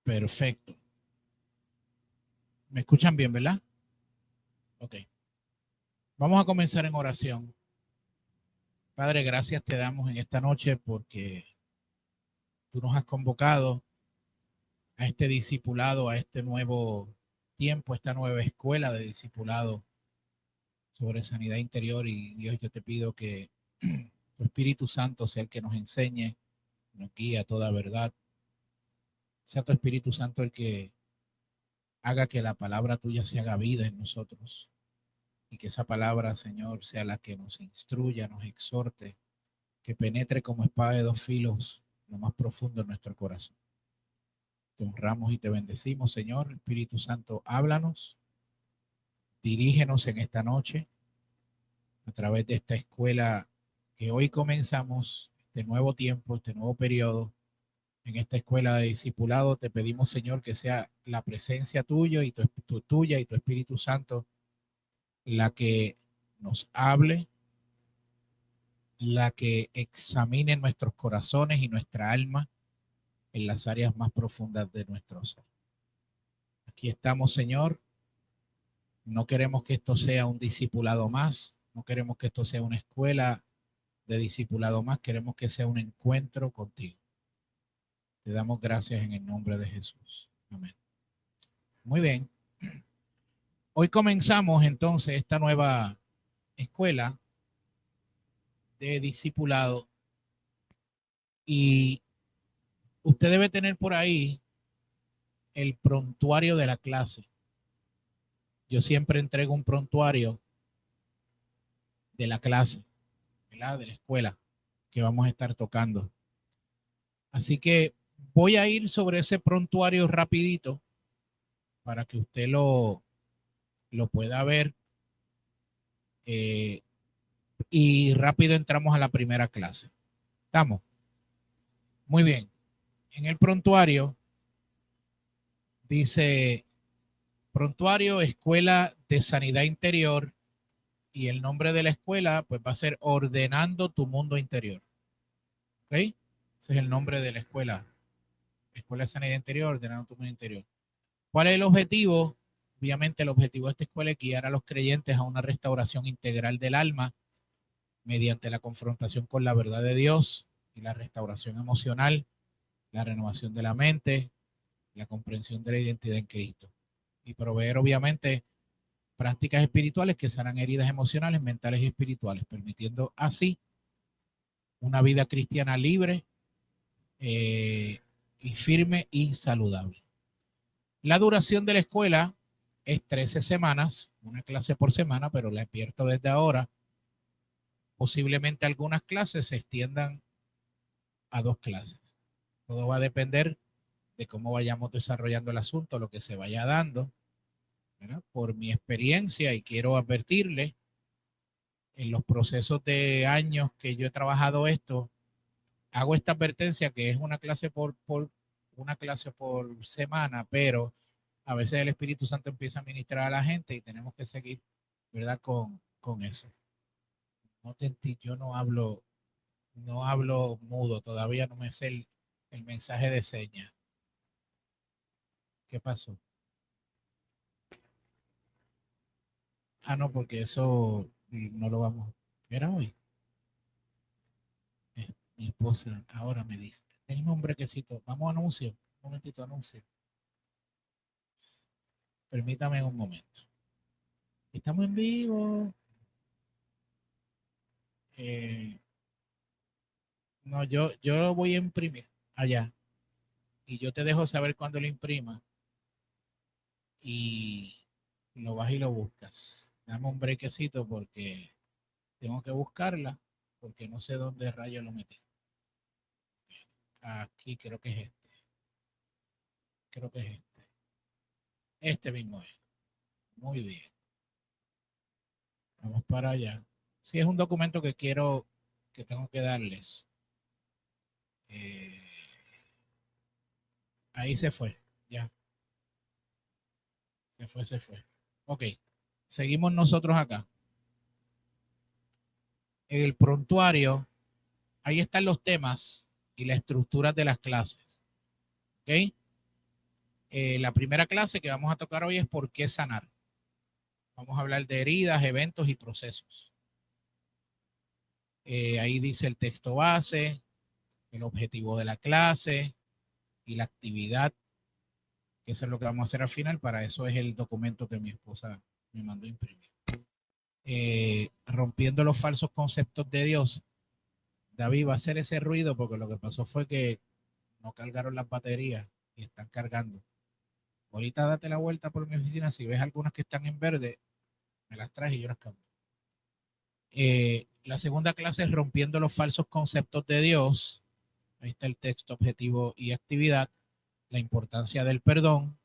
Perfecto. ¿Me escuchan bien, verdad? Ok. Vamos a comenzar en oración. Padre, gracias te damos en esta noche porque tú nos has convocado a este discipulado, a este nuevo tiempo, esta nueva escuela de discipulado sobre sanidad interior. Y Dios, yo te pido que tu Espíritu Santo sea el que nos enseñe, nos guíe a toda verdad. Sea tu Espíritu Santo el que haga que la palabra tuya se haga vida en nosotros. Y que esa palabra, Señor, sea la que nos instruya, nos exhorte, que penetre como espada de dos filos lo más profundo de nuestro corazón. Te honramos y te bendecimos, Señor. Espíritu Santo, háblanos, dirígenos en esta noche a través de esta escuela que hoy comenzamos, este nuevo tiempo, este nuevo periodo. En esta escuela de discipulado te pedimos, Señor, que sea la presencia tuya y tuya y tu Espíritu Santo la que nos hable, la que examine nuestros corazones y nuestra alma en las áreas más profundas de nuestro ser. Aquí estamos, Señor. No queremos que esto sea un discipulado más, no queremos que esto sea una escuela de discipulado más, queremos que sea un encuentro contigo. Te damos gracias en el nombre de Jesús. Amén. Muy bien. Hoy comenzamos entonces esta nueva escuela de discipulado y usted debe tener por ahí el prontuario de la clase. Yo siempre entrego un prontuario de la clase, ¿verdad? De la escuela que vamos a estar tocando. Así que voy a ir sobre ese prontuario rapidito para que usted lo pueda ver eh, y rápido entramos a la primera clase. ¿Estamos? Muy bien. En el prontuario dice prontuario Escuela de Sanidad Interior y el nombre de la escuela pues va a ser Ordenando tu Mundo Interior. ¿Ok? Ese es el nombre de la escuela. Escuela de Sanidad Interior, Ordenando tu Mundo Interior. ¿Cuál es el objetivo? Obviamente el objetivo de esta escuela es guiar a los creyentes a una restauración integral del alma mediante la confrontación con la verdad de Dios y la restauración emocional, la renovación de la mente, la comprensión de la identidad en Cristo. Y proveer obviamente prácticas espirituales que sanan heridas emocionales, mentales y espirituales, permitiendo así una vida cristiana libre y firme y saludable. La duración de la escuela es 13 semanas, una clase por semana, pero la advierto desde ahora. Posiblemente algunas clases se extiendan a 2 clases. Todo va a depender de cómo vayamos desarrollando el asunto, lo que se vaya dando, ¿verdad? Por mi experiencia, y quiero advertirle, en los procesos de años que yo he trabajado esto, hago esta advertencia que es una clase por semana, pero a veces el Espíritu Santo empieza a ministrar a la gente y tenemos que seguir, ¿verdad? Con eso. No te, yo no hablo mudo, todavía no me sé el mensaje de señas. ¿Qué pasó? Ah, no, porque eso no lo vamos a ver hoy. Mi esposa ahora me dice, tenemos un brequecito, vamos a anuncio, un momentito anuncio. Permítame un momento. Estamos en vivo. Eh, no, yo lo voy a imprimir allá y yo te dejo saber cuando lo imprima y lo vas y lo buscas. Dame un brequecito porque tengo que buscarla porque no sé dónde rayo lo metí. Aquí creo que es este. Creo que es este. Este mismo es. Muy bien. Vamos para allá. Si es un documento que quiero, que tengo que darles. Eh, ahí se fue. Ya. Se fue. Ok. Seguimos nosotros acá. En el prontuario, ahí están los temas y la estructura de las clases. ¿Ok? La primera clase que vamos a tocar hoy es ¿por qué sanar? Vamos a hablar de heridas, eventos y procesos. Ahí dice el texto base, el objetivo de la clase y la actividad, que eso es lo que vamos a hacer al final. Para eso es el documento que mi esposa me mandó a imprimir. Rompiendo los falsos conceptos de Dios. David va a hacer ese ruido porque lo que pasó fue que no cargaron las baterías y están cargando. Ahorita date la vuelta por mi oficina. Si ves algunas que están en verde, me las traes y yo las cambio. La segunda clase es rompiendo los falsos conceptos de Dios. Ahí está el texto, objetivo y actividad. La importancia del perdón.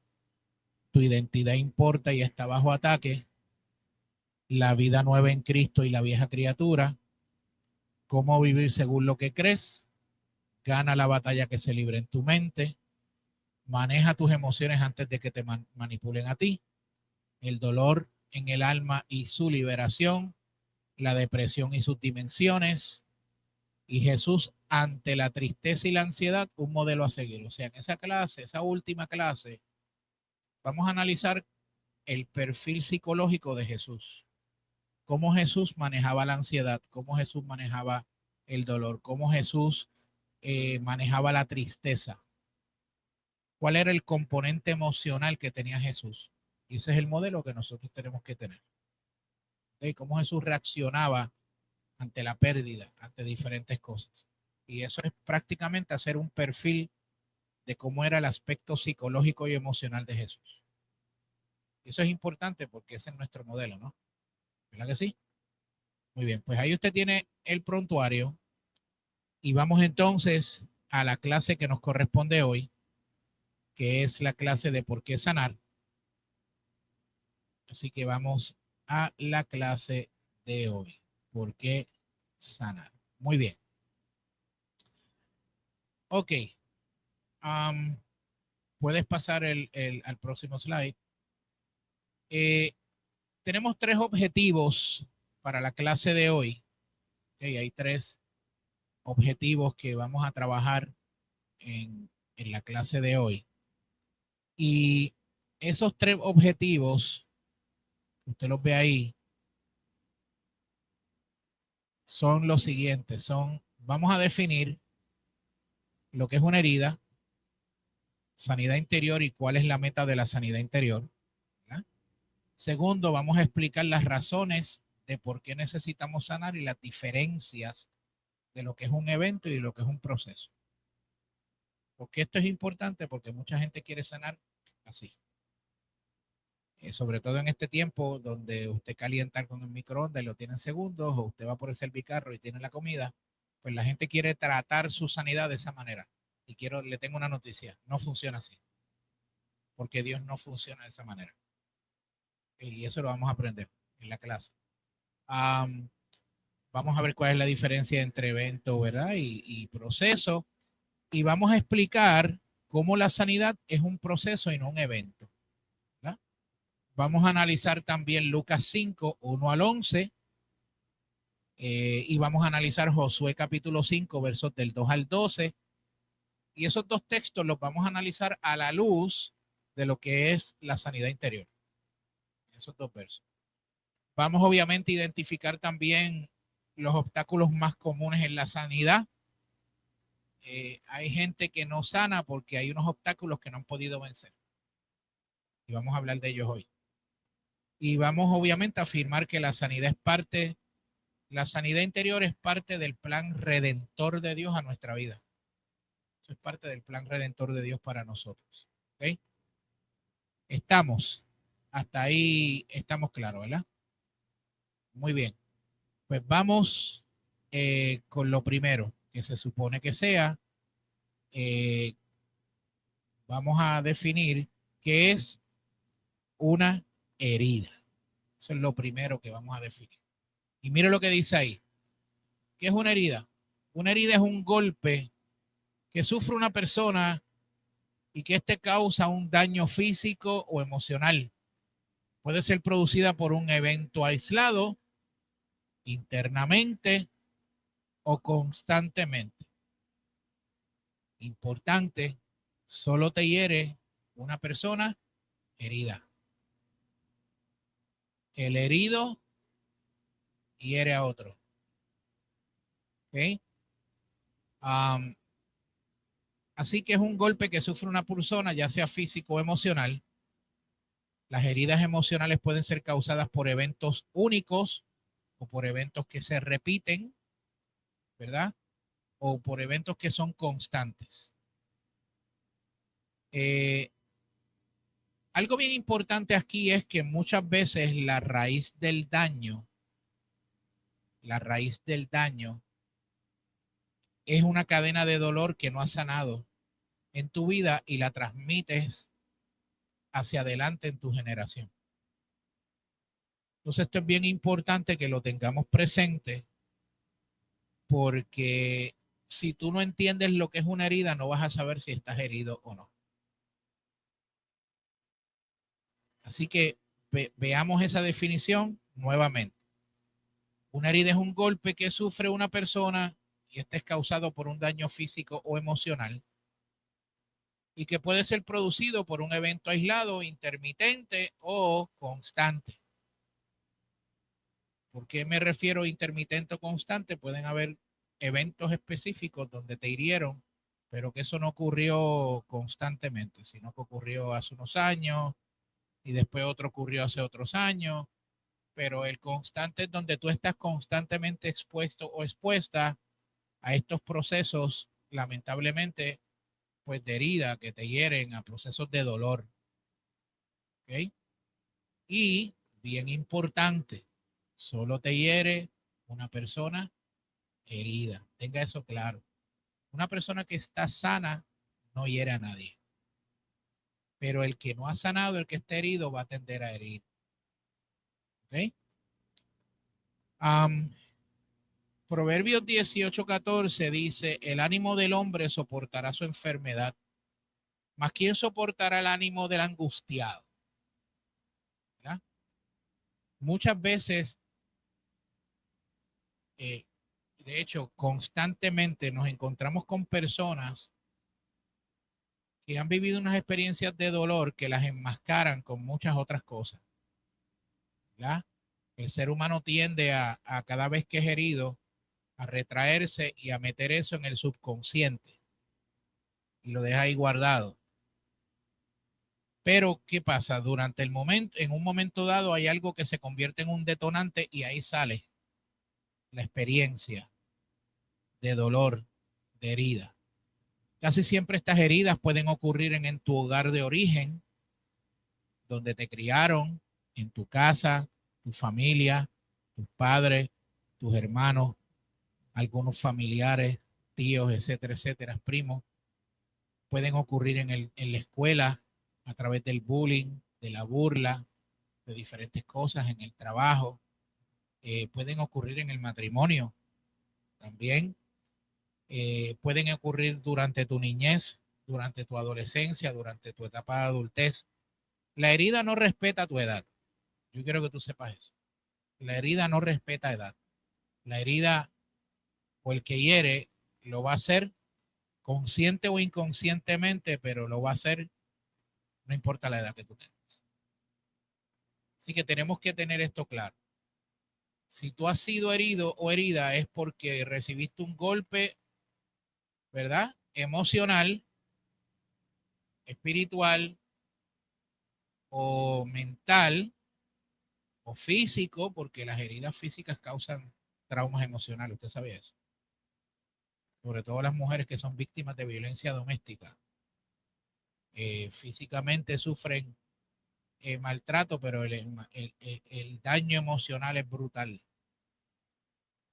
Tu identidad importa y está bajo ataque. La vida nueva en Cristo y la vieja criatura. Cómo vivir según lo que crees. Gana la batalla que se libra en tu mente. Maneja tus emociones antes de que te manipulen a ti. El dolor en el alma y su liberación. La depresión y sus dimensiones. Y Jesús ante la tristeza y la ansiedad, un modelo a seguir. O sea, en esa clase, esa última clase, vamos a analizar el perfil psicológico de Jesús. Cómo Jesús manejaba la ansiedad, cómo Jesús manejaba el dolor, cómo Jesús manejaba la tristeza. ¿Cuál era el componente emocional que tenía Jesús? Y ese es el modelo que nosotros tenemos que tener. ¿Okay? Cómo Jesús reaccionaba ante la pérdida, ante diferentes cosas. Y eso es prácticamente hacer un perfil de cómo era el aspecto psicológico y emocional de Jesús. Y eso es importante porque ese es nuestro modelo, ¿no? ¿Verdad que sí? Muy bien, pues ahí usted tiene el prontuario y vamos entonces a la clase que nos corresponde hoy, que es la clase de por qué sanar. Así que vamos a la clase de hoy, por qué sanar. Muy bien. Ok. Puedes pasar al próximo slide. Tenemos 3 objetivos para la clase de hoy. Okay, hay 3 objetivos que vamos a trabajar en la clase de hoy. Y esos 3 objetivos, usted los ve ahí, son los siguientes. Vamos a definir lo que es una herida, sanidad interior y cuál es la meta de la sanidad interior. ¿Verdad? Segundo, vamos a explicar las razones de por qué necesitamos sanar y las diferencias de lo que es un evento y lo que es un proceso. Porque esto es importante porque mucha gente quiere sanar así. Sobre todo en este tiempo donde usted calienta con el microondas y lo tiene en segundos, o usted va por el servicarro y tiene la comida, pues la gente quiere tratar su sanidad de esa manera. Y le tengo una noticia, no funciona así. Porque Dios no funciona de esa manera. Y eso lo vamos a aprender en la clase. Vamos a ver cuál es la diferencia entre evento, ¿verdad? Y proceso. Y vamos a explicar cómo la sanidad es un proceso y no un evento. ¿Verdad? Vamos a analizar también Lucas 5, 1 al 11. Y vamos a analizar Josué capítulo 5, versos del 2 al 12. Y esos 2 textos los vamos a analizar a la luz de lo que es la sanidad interior. Esos 2 versos. Vamos obviamente a identificar también los obstáculos más comunes en la sanidad. Hay gente que no sana porque hay unos obstáculos que no han podido vencer. Y vamos a hablar de ellos hoy. Y vamos obviamente a afirmar que la sanidad interior es parte del plan redentor de Dios a nuestra vida. Eso es parte del plan redentor de Dios para nosotros. ¿Okay? Hasta ahí estamos claros, ¿verdad? Muy bien. Pues vamos con lo primero que se supone que sea. Vamos a definir qué es una herida. Eso es lo primero que vamos a definir. Y mire lo que dice ahí. ¿Qué es una herida? Una herida es un golpe que sufre una persona y que éste causa un daño físico o emocional. Puede ser producida por un evento aislado, internamente o constantemente. Importante, solo te hiere una persona herida. El herido hiere a otro. ¿Ok? Así que es un golpe que sufre una persona, ya sea físico o emocional. Las heridas emocionales pueden ser causadas por eventos únicos o por eventos que se repiten, ¿verdad? O por eventos que son constantes. Algo bien importante aquí es que muchas veces la raíz del daño es una cadena de dolor que no has sanado en tu vida y la transmites hacia adelante en tu generación. Entonces esto es bien importante que lo tengamos presente, porque si tú no entiendes lo que es una herida, no vas a saber si estás herido o no. Así que veamos esa definición nuevamente. Una herida es un golpe que sufre una persona y este es causado por un daño físico o emocional y que puede ser producido por un evento aislado, intermitente o constante. ¿Por qué me refiero a intermitente o constante? Pueden haber eventos específicos donde te hirieron, pero que eso no ocurrió constantemente, sino que ocurrió hace unos años y después otro ocurrió hace otros años, pero el constante es donde tú estás constantemente expuesto o expuesta a estos procesos, lamentablemente, pues de herida que te hieren, a procesos de dolor. ¿Ok? Y, bien importante, solo te hiere una persona herida. Tenga eso claro. Una persona que está sana no hiere a nadie. Pero el que no ha sanado, el que está herido, va a tender a herir. ¿Ok? Proverbios 18:14 dice, el ánimo del hombre soportará su enfermedad, mas ¿quién soportará el ánimo del angustiado? ¿Verdad? Muchas veces, de hecho, constantemente nos encontramos con personas que han vivido unas experiencias de dolor que las enmascaran con muchas otras cosas. ¿Verdad? El ser humano tiende a cada vez que es herido, a retraerse y a meter eso en el subconsciente y lo deja ahí guardado. Pero, ¿qué pasa? Durante el momento, en un momento dado, hay algo que se convierte en un detonante y ahí sale la experiencia de dolor, de herida. Casi siempre estas heridas pueden ocurrir en tu hogar de origen, donde te criaron, en tu casa, tu familia, tus padres, tus hermanos, algunos familiares, tíos, etcétera, etcétera, primos. Pueden ocurrir en la escuela a través del bullying, de la burla, de diferentes cosas, en el trabajo. Pueden ocurrir en el matrimonio también. Pueden ocurrir durante tu niñez, durante tu adolescencia, durante tu etapa de adultez. La herida no respeta tu edad. Yo quiero que tú sepas eso. La herida no respeta edad. La herida o el que hiere lo va a hacer consciente o inconscientemente, pero lo va a hacer no importa la edad que tú tengas. Así que tenemos que tener esto claro. Si tú has sido herido o herida es porque recibiste un golpe, ¿verdad? Emocional, espiritual o mental o físico, porque las heridas físicas causan traumas emocionales. ¿Usted sabe eso? Sobre todo las mujeres que son víctimas de violencia doméstica. Físicamente sufren maltrato, pero el daño emocional es brutal.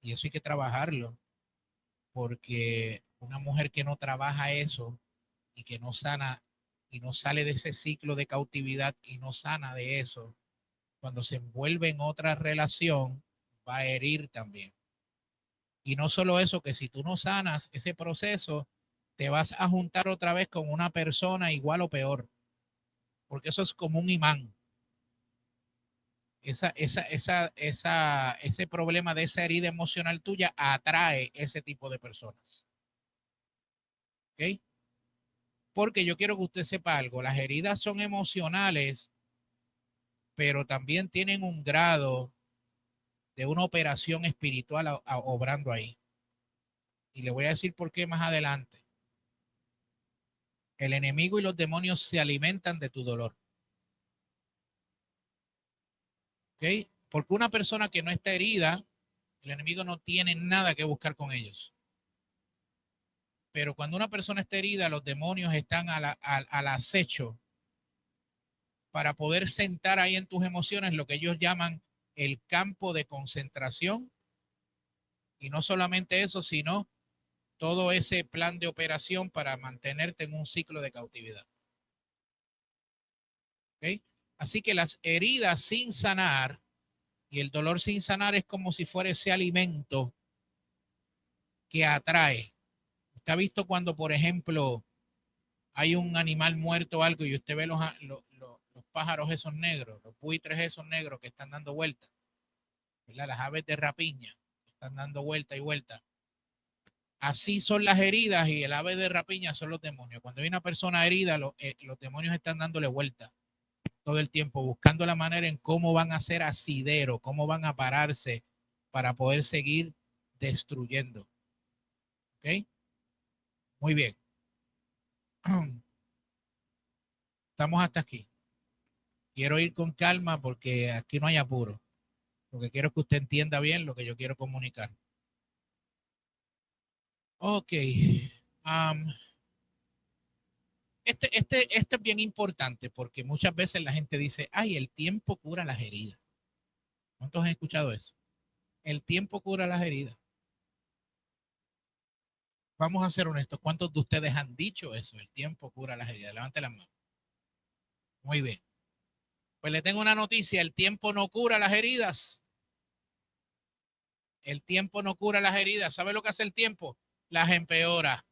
Y eso hay que trabajarlo, porque una mujer que no trabaja eso y que no sana y no sale de ese ciclo de cautividad y no sana de eso, cuando se envuelve en otra relación, va a herir también. Y no solo eso, que si tú no sanas ese proceso, te vas a juntar otra vez con una persona igual o peor, porque eso es como un imán. Ese problema de esa herida emocional tuya atrae ese tipo de personas. ¿Ok? Porque yo quiero que usted sepa algo, las heridas son emocionales, pero también tienen un grado de una operación espiritual obrando ahí. Y le voy a decir por qué más adelante. El enemigo y los demonios se alimentan de tu dolor. ¿Ok? Porque una persona que no está herida, el enemigo no tiene nada que buscar con ellos. Pero cuando una persona está herida, los demonios están al acecho para poder sentar ahí en tus emociones lo que ellos llaman el campo de concentración. Y no solamente eso, sino todo ese plan de operación para mantenerte en un ciclo de cautividad. ¿Okay? Así que las heridas sin sanar y el dolor sin sanar es como si fuera ese alimento que atrae. Usted ha visto cuando, por ejemplo, hay un animal muerto o algo y usted ve los pájaros esos negros, los buitres esos negros que están dando vueltas, ¿verdad? Las aves de rapiña están dando vuelta y vuelta. Así son las heridas y el ave de rapiña son los demonios. Cuando hay una persona herida, los demonios están dándole vuelta todo el tiempo, buscando la manera en cómo van a ser asidero, cómo van a pararse para poder seguir destruyendo. ¿Ok? Muy bien. Estamos hasta aquí. Quiero ir con calma porque aquí no hay apuro. Porque quiero que usted entienda bien lo que yo quiero comunicar. Ok. Um, este es bien importante porque muchas veces la gente dice, ay, el tiempo cura las heridas. ¿Cuántos han escuchado eso? El tiempo cura las heridas. Vamos a ser honestos. ¿Cuántos de ustedes han dicho eso? El tiempo cura las heridas. Levante las manos. Muy bien. Pues le tengo una noticia. El tiempo no cura las heridas. El tiempo no cura las heridas. ¿Sabe lo que hace el tiempo? Las empeora,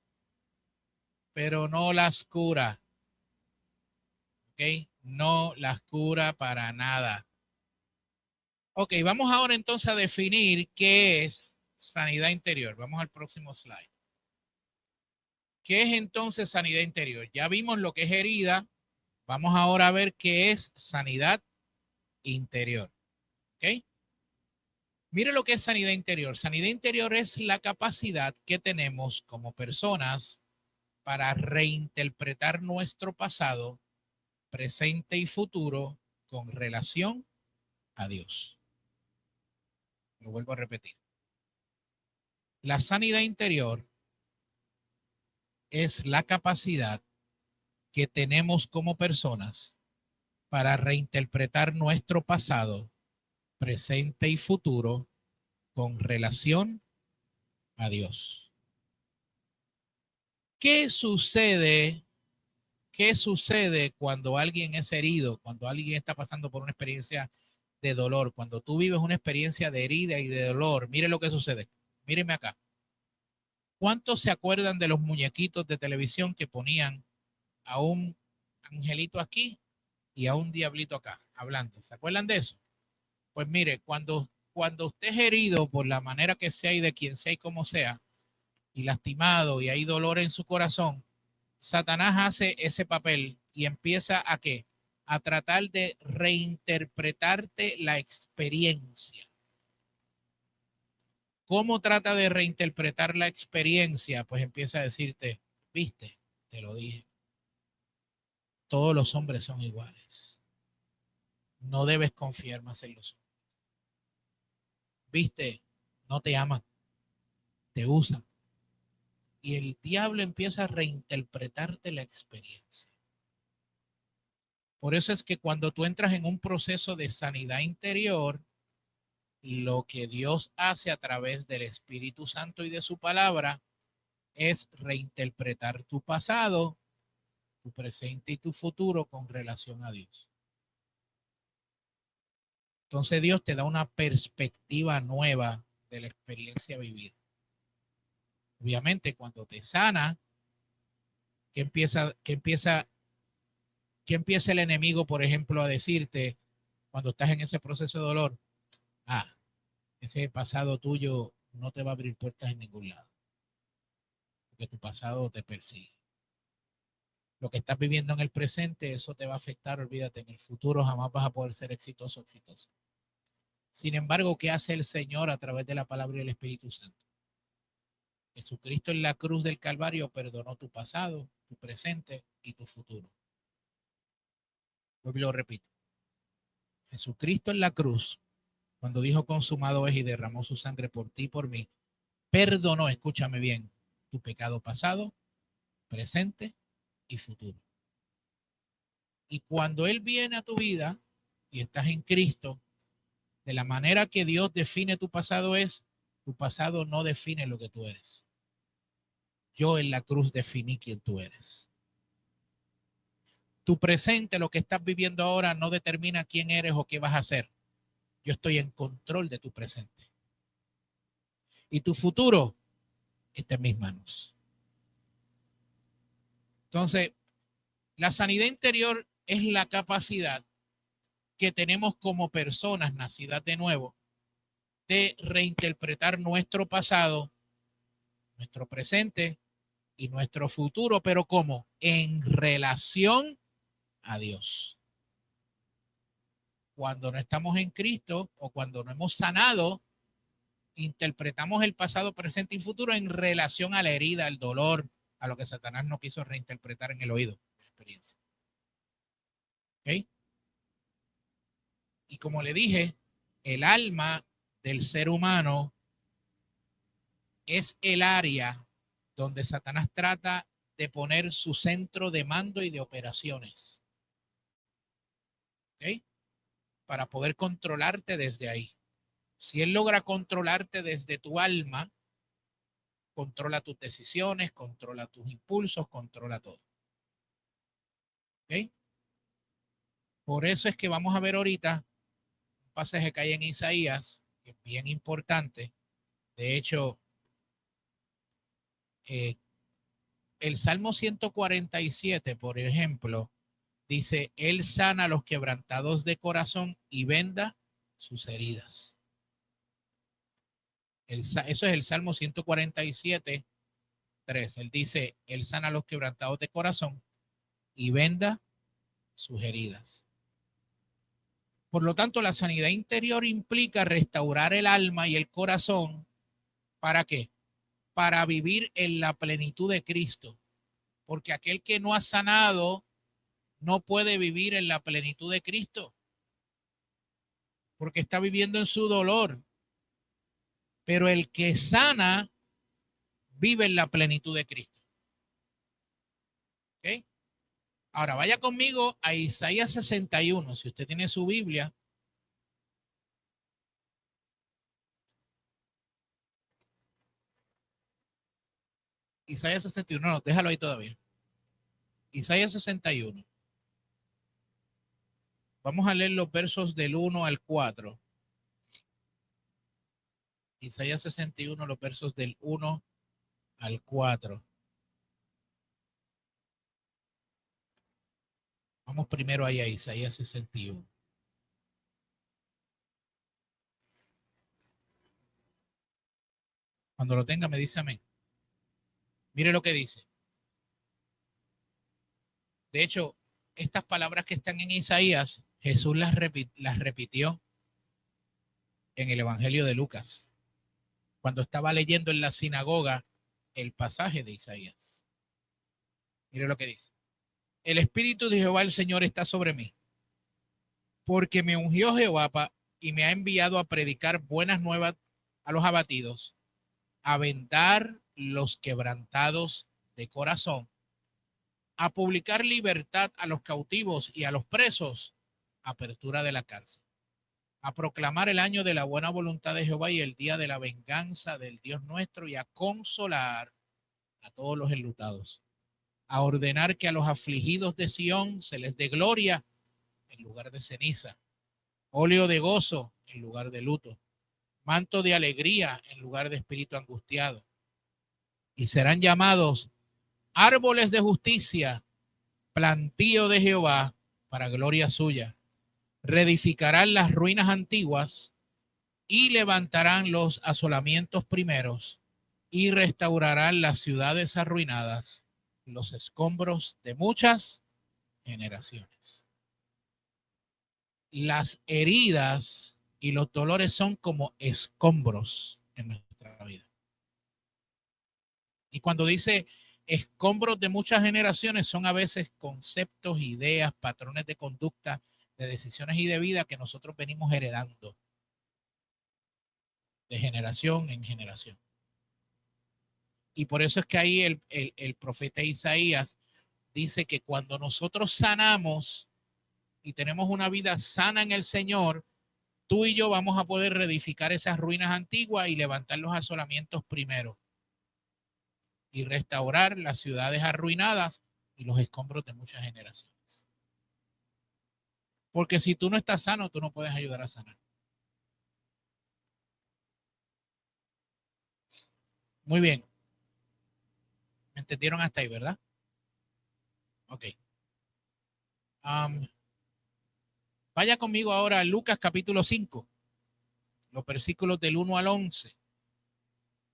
pero no las cura. ¿Ok? No las cura para nada. Ok, vamos ahora entonces a definir qué es sanidad interior. Vamos al próximo slide. ¿Qué es entonces sanidad interior? Ya vimos lo que es herida. Vamos ahora a ver qué es sanidad interior. ¿Ok? Mire lo que es sanidad interior. Sanidad interior es la capacidad que tenemos como personas para reinterpretar nuestro pasado, presente y futuro con relación a Dios. Lo vuelvo a repetir. La sanidad interior es la capacidad que tenemos como personas para reinterpretar nuestro pasado, presente y futuro con relación a Dios. ¿Qué sucede? ¿Qué sucede cuando alguien es herido, cuando alguien está pasando por una experiencia de dolor, cuando tú vives una experiencia de herida y de dolor? Mire lo que sucede. Míreme acá. ¿Cuántos se acuerdan de los muñequitos de televisión que ponían a un angelito aquí y a un diablito acá, hablando? ¿Se acuerdan de eso? Pues mire, cuando usted es herido por la manera que sea y de quien sea y como sea, y lastimado y hay dolor en su corazón, Satanás hace ese papel y empieza a qué? A tratar de reinterpretarte la experiencia. ¿Cómo trata de reinterpretar la experiencia? Pues empieza a decirte, viste, te lo dije, todos los hombres son iguales. No debes confiar más en los hombres. Viste, no te aman, te usan. Y el diablo empieza a reinterpretarte la experiencia. Por eso es que cuando tú entras en un proceso de sanidad interior, lo que Dios hace a través del Espíritu Santo y de su palabra es reinterpretar tu pasado, tu presente y tu futuro con relación a Dios. Entonces Dios te da una perspectiva nueva de la experiencia vivida. Obviamente cuando te sana, ¿qué empieza el enemigo, por ejemplo, a decirte cuando estás en ese proceso de dolor? Ah, ese pasado tuyo no te va a abrir puertas en ningún lado, porque tu pasado te persigue. lo que estás viviendo en el presente, eso te va a afectar, olvídate, en el futuro jamás vas a poder ser exitoso o exitosa. Sin embargo, ¿qué hace el Señor a través de la palabra y el Espíritu Santo? Jesucristo en la cruz del Calvario perdonó tu pasado, tu presente y tu futuro. Pues lo repito. Jesucristo en la cruz, cuando dijo consumado es y derramó su sangre por ti y por mí, perdonó, escúchame bien, tu pecado pasado, presente y futuro. Y cuando Él viene a tu vida y estás en Cristo, de la manera que Dios define tu pasado es, tu pasado no define lo que tú eres. Yo en la cruz definí quién tú eres. Tu presente, lo que estás viviendo ahora, no determina quién eres o qué vas a hacer. Yo estoy en control de tu presente. Y tu futuro está en mis manos. Entonces, la sanidad interior es la capacidad que tenemos como personas nacidas de nuevo de reinterpretar nuestro pasado, nuestro presente y nuestro futuro, pero ¿cómo? En relación a Dios. Cuando no estamos en Cristo o cuando no hemos sanado, interpretamos el pasado, presente y futuro en relación a la herida, al dolor, a lo que Satanás no quiso reinterpretar en el oído, en la experiencia. ¿Ok? Y como le dije, el alma del ser humano es el área donde Satanás trata de poner su centro de mando y de operaciones. ¿Ok? Para poder controlarte desde ahí. Si él logra controlarte desde tu alma, controla tus decisiones, controla tus impulsos, controla todo. ¿Ok? Por eso es que vamos a ver ahorita un pasaje que hay en Isaías, que es bien importante. De hecho, el Salmo 147, por ejemplo, dice, Él sana a los quebrantados de corazón y venda sus heridas. Eso es el Salmo 147, 3. Él dice, Él sana a los quebrantados de corazón y venda sus heridas. Por lo tanto, la sanidad interior implica restaurar el alma y el corazón. ¿Para qué? Para vivir en la plenitud de Cristo. Porque aquel que no ha sanado no puede vivir en la plenitud de Cristo. Porque está viviendo en su dolor. Pero el que sana vive en la plenitud de Cristo. ¿Ok? Ahora vaya conmigo a Isaías 61. Si usted tiene su Biblia. Isaías 61, no, déjalo ahí todavía. Isaías 61. Vamos a leer los versos del 1 al 4. Isaías 61, los versos del 1 al 4. Vamos primero ahí a Isaías 61. Cuando lo tenga me dice amén. Mire lo que dice. De hecho, estas palabras que están en Isaías, Jesús las repitió en el Evangelio de Lucas, cuando estaba leyendo en la sinagoga el pasaje de Isaías. Mire lo que dice. El Espíritu de Jehová el Señor está sobre mí, porque me ungió Jehová y me ha enviado a predicar buenas nuevas a los abatidos, a vendar los quebrantados de corazón, a publicar libertad a los cautivos y a los presos, apertura de la cárcel, a proclamar el año de la buena voluntad de Jehová y el día de la venganza del Dios nuestro, y a consolar a todos los enlutados, a ordenar que a los afligidos de Sión se les dé gloria en lugar de ceniza, óleo de gozo en lugar de luto, manto de alegría en lugar de espíritu angustiado, y serán llamados árboles de justicia, plantío de Jehová para gloria suya. Reedificarán las ruinas antiguas y levantarán los asolamientos primeros y restaurarán las ciudades arruinadas los escombros de muchas generaciones. Las heridas y los dolores son como escombros en nuestra vida. Y cuando dice escombros de muchas generaciones, son a veces conceptos, ideas, patrones de conducta, de decisiones y de vida que nosotros venimos heredando de generación en generación. Y por eso es que ahí el profeta Isaías dice que cuando nosotros sanamos y tenemos una vida sana en el Señor, tú y yo vamos a poder reedificar esas ruinas antiguas y levantar los asolamientos primero y restaurar las ciudades arruinadas y los escombros de muchas generaciones. Porque si tú no estás sano, tú no puedes ayudar a sanar. Muy bien. ¿Me entendieron hasta ahí, verdad? Ok. Vaya conmigo ahora a Lucas capítulo 5, los versículos del 1 al 11.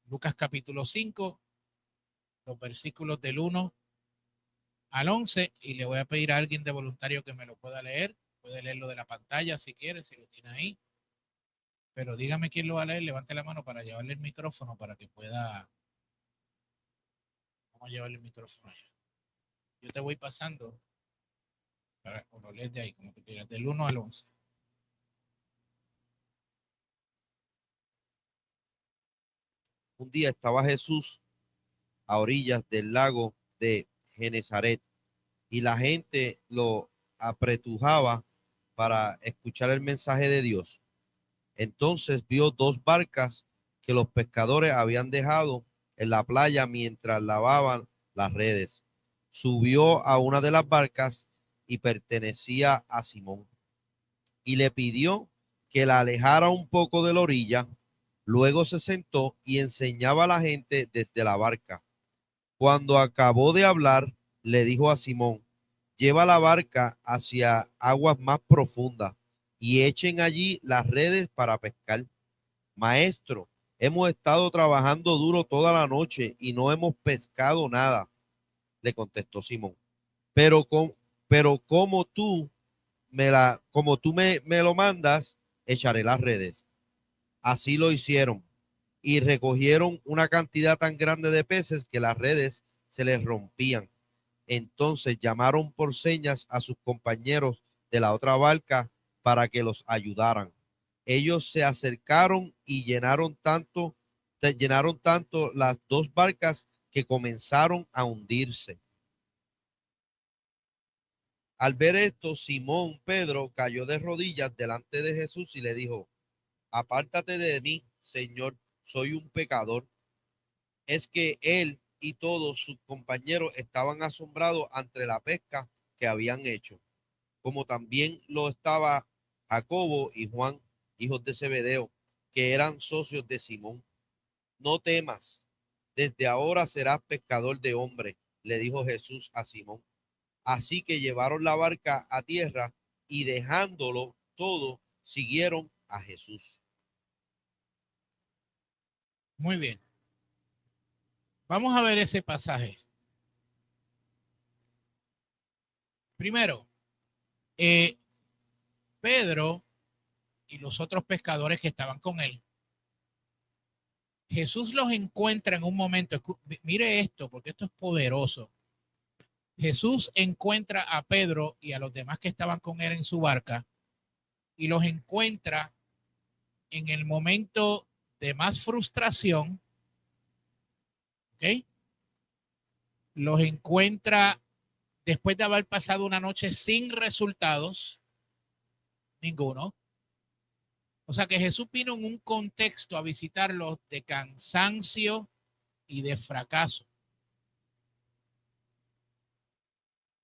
Lucas capítulo 5, los versículos del 1 al 11, y le voy a pedir a alguien de voluntario que me lo pueda leer. Puede leerlo de la pantalla si quiere, si lo tiene ahí. Pero dígame quién lo va a leer, levante la mano para llevarle el micrófono para que pueda. Vamos a llevarle el micrófono allá. Yo te voy pasando para que lo lees de ahí, como tú quieras, del 1 al 11. Un día estaba Jesús a orillas del lago de Genezaret y la gente lo apretujaba para escuchar el mensaje de Dios. Entonces vio dos barcas que los pescadores habían dejado en la playa mientras lavaban las redes. Subió a una de las barcas y pertenecía a Simón y le pidió que la alejara un poco de la orilla. Luego se sentó y enseñaba a la gente desde la barca. Cuando acabó de hablar, le dijo a Simón: lleva la barca hacia aguas más profundas y echen allí las redes para pescar. Maestro, hemos estado trabajando duro toda la noche y no hemos pescado nada, le contestó Simón. Pero, con, pero como tú me lo mandas, echaré las redes. Así lo hicieron y recogieron una cantidad tan grande de peces que las redes se les rompían. Entonces llamaron por señas a sus compañeros de la otra barca para que los ayudaran. Ellos se acercaron y llenaron tanto las dos barcas que comenzaron a hundirse. Al ver esto, Simón Pedro cayó de rodillas delante de Jesús y le dijo: apártate de mí, Señor, soy un pecador. Es que él y todos sus compañeros estaban asombrados ante la pesca que habían hecho, como también lo estaba Jacobo y Juan, hijos de Zebedeo, que eran socios de Simón. No temas, desde ahora serás pescador de hombres, le dijo Jesús a Simón. Así que llevaron la barca a tierra y dejándolo todo, siguieron a Jesús. Muy bien. Vamos a ver ese pasaje. Primero, Pedro y los otros pescadores que estaban con él, Jesús los encuentra en un momento. Mire esto, porque esto es poderoso. Jesús encuentra a Pedro y a los demás que estaban con él en su barca y los encuentra en el momento de más frustración, ¿ok? Los encuentra después de haber pasado una noche sin resultados, ninguno. O sea que Jesús vino en un contexto a visitarlos de cansancio y de fracaso.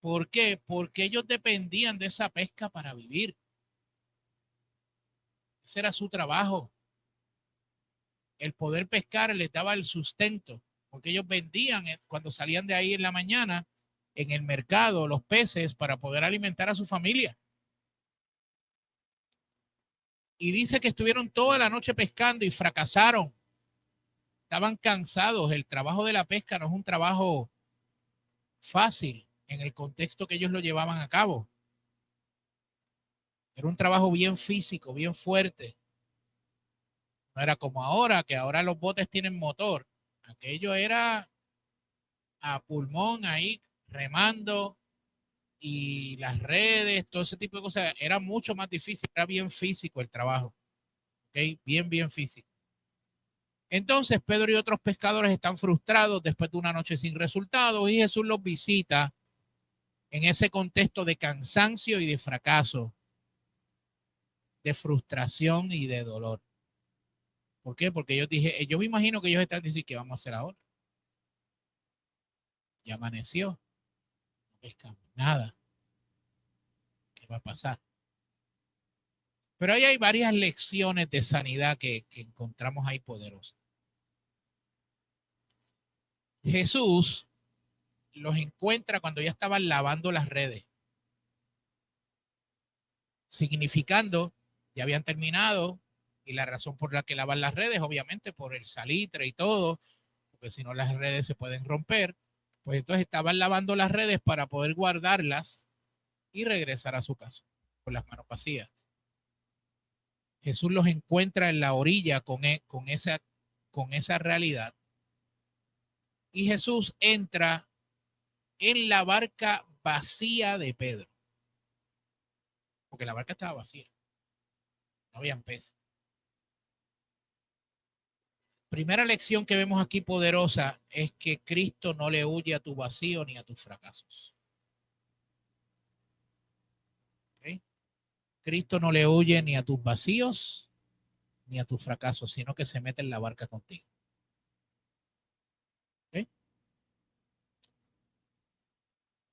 ¿Por qué? Porque ellos dependían de esa pesca para vivir. Ese era su trabajo. El poder pescar les daba el sustento, porque ellos vendían cuando salían de ahí en la mañana en el mercado los peces para poder alimentar a su familia. Y dice que estuvieron toda la noche pescando y fracasaron. Estaban cansados. El trabajo de la pesca no es un trabajo fácil en el contexto que ellos lo llevaban a cabo. Era un trabajo bien físico, bien fuerte. No era como ahora, que ahora los botes tienen motor. Aquello era a pulmón ahí, remando, y las redes, todo ese tipo de cosas. Era mucho más difícil, era bien físico el trabajo. ¿Ok? Bien, bien físico. Entonces Pedro y otros pescadores están frustrados después de una noche sin resultados y Jesús los visita en ese contexto de cansancio y de fracaso, de frustración y de dolor. ¿Por qué? Porque yo me imagino que ellos están diciendo, ¿qué vamos a hacer ahora? Ya amaneció, no pescamos nada. ¿Qué va a pasar? Pero ahí hay varias lecciones de sanidad que encontramos ahí poderosas. Jesús los encuentra cuando ya estaban lavando las redes, significando ya habían terminado, y la razón por la que lavan las redes, obviamente por el salitre y todo, porque si no las redes se pueden romper, pues entonces estaban lavando las redes para poder guardarlas y regresar a su casa con las manos vacías. Jesús los encuentra en la orilla con esa realidad, y Jesús entra en la barca vacía de Pedro, porque la barca estaba vacía, no habían peces. Primera lección que vemos aquí poderosa es que Cristo no le huye a tu vacío ni a tus fracasos. ¿Okay? Cristo no le huye ni a tus vacíos ni a tus fracasos, sino que se mete en la barca contigo. ¿Okay?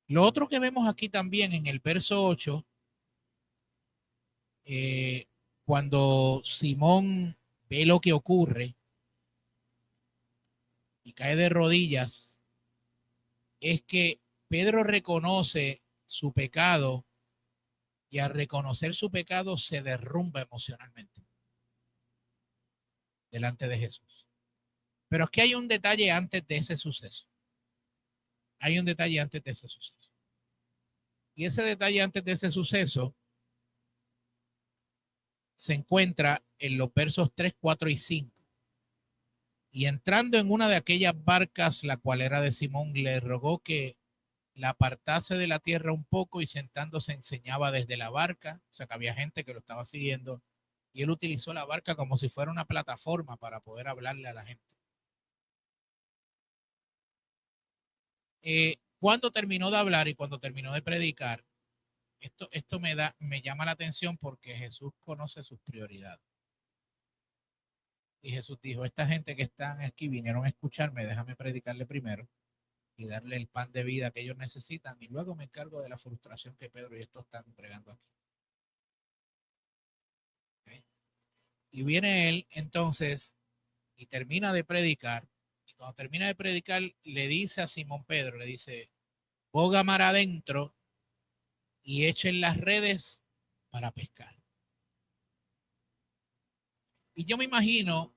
Lo otro que vemos aquí también en el verso 8, cuando Simón ve lo que ocurre y cae de rodillas, es que Pedro reconoce su pecado, y al reconocer su pecado se derrumba emocionalmente delante de Jesús. Pero es que hay un detalle antes de ese suceso. Hay un detalle antes de ese suceso. Y ese detalle antes de ese suceso se encuentra en los versos 3, 4 y 5. Y entrando en una de aquellas barcas, la cual era de Simón, le rogó que la apartase de la tierra un poco, y sentándose enseñaba desde la barca. O sea que había gente que lo estaba siguiendo, y él utilizó la barca como si fuera una plataforma para poder hablarle a la gente. Cuando terminó de hablar y cuando terminó de predicar, esto me llama la atención, porque Jesús conoce sus prioridades. Y Jesús dijo, esta gente que están aquí vinieron a escucharme, déjame predicarle primero y darle el pan de vida que ellos necesitan, y luego me encargo de la frustración que Pedro y estos están entregando aquí. ¿Okay? Y viene él entonces y termina de predicar, y cuando termina de predicar le dice a Simón Pedro, le dice, boga mar adentro y echen las redes para pescar. Y yo me imagino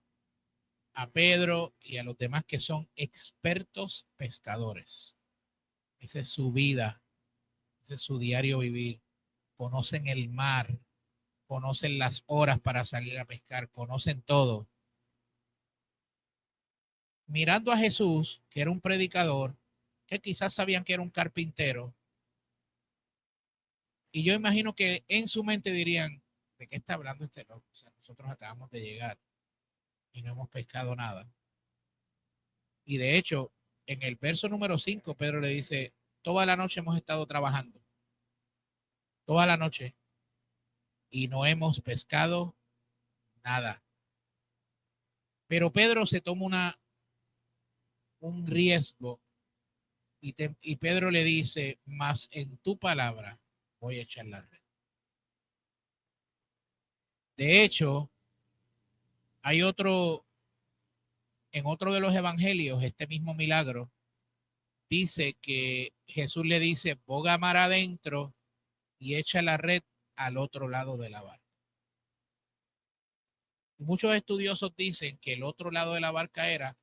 a Pedro y a los demás que son expertos pescadores. Esa es su vida, ese es su diario vivir. Conocen el mar, conocen las horas para salir a pescar, conocen todo. Mirando a Jesús, que era un predicador, que quizás sabían que era un carpintero, y yo imagino que en su mente dirían, ¿de qué está hablando este loco? O sea, nosotros acabamos de llegar y no hemos pescado nada. Y de hecho, en el verso número 5, Pedro le dice, toda la noche hemos estado trabajando, toda la noche, y no hemos pescado nada. Pero Pedro se toma un riesgo, y Pedro le dice, más en tu palabra voy a echar la red. De hecho, hay en otro de los evangelios, este mismo milagro, dice que Jesús le dice, boga mar adentro y echa la red al otro lado de la barca. Muchos estudiosos dicen que el otro lado de la barca era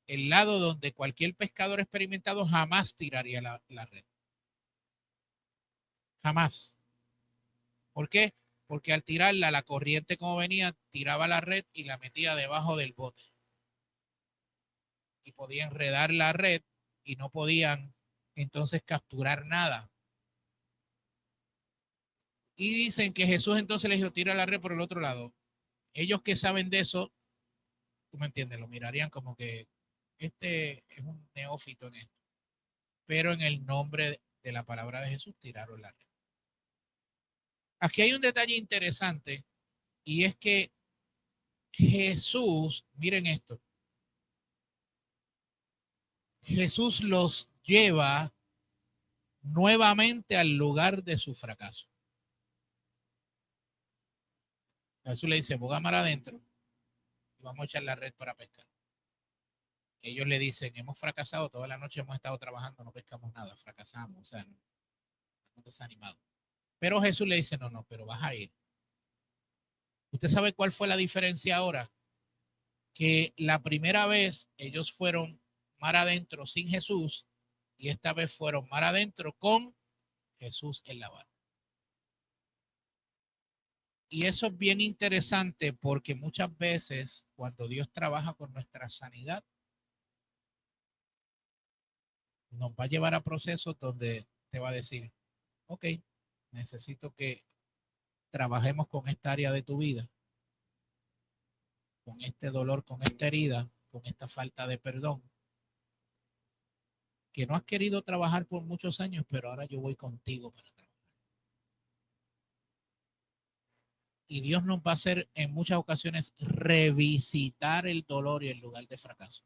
el lado donde cualquier pescador experimentado jamás tiraría la red. Jamás. ¿Por qué? Porque al tirarla, la corriente como venía, tiraba la red y la metía debajo del bote. Y podían enredar la red y no podían entonces capturar nada. Y dicen que Jesús entonces les dijo, tira la red por el otro lado. Ellos que saben de eso, tú me entiendes, lo mirarían como que este es un neófito en esto. Pero en el nombre de la palabra de Jesús tiraron la red. Aquí hay un detalle interesante y es que Jesús, miren esto, Jesús los lleva nuevamente al lugar de su fracaso. Jesús le dice, boga mar adentro y vamos a echar la red para pescar. Ellos le dicen, hemos fracasado, toda la noche hemos estado trabajando, no pescamos nada, fracasamos, o sea, no, estamos desanimados. Pero Jesús le dice, no, no, pero vas a ir. ¿Usted sabe cuál fue la diferencia ahora? Que la primera vez ellos fueron mar adentro sin Jesús y esta vez fueron mar adentro con Jesús en la barca. Y eso es bien interesante porque muchas veces cuando Dios trabaja con nuestra sanidad, nos va a llevar a procesos donde te va a decir, ok, necesito que trabajemos con esta área de tu vida, con este dolor, con esta herida, con esta falta de perdón, que no has querido trabajar por muchos años, pero ahora yo voy contigo para trabajar. Y Dios nos va a hacer en muchas ocasiones revisitar el dolor y el lugar de fracaso,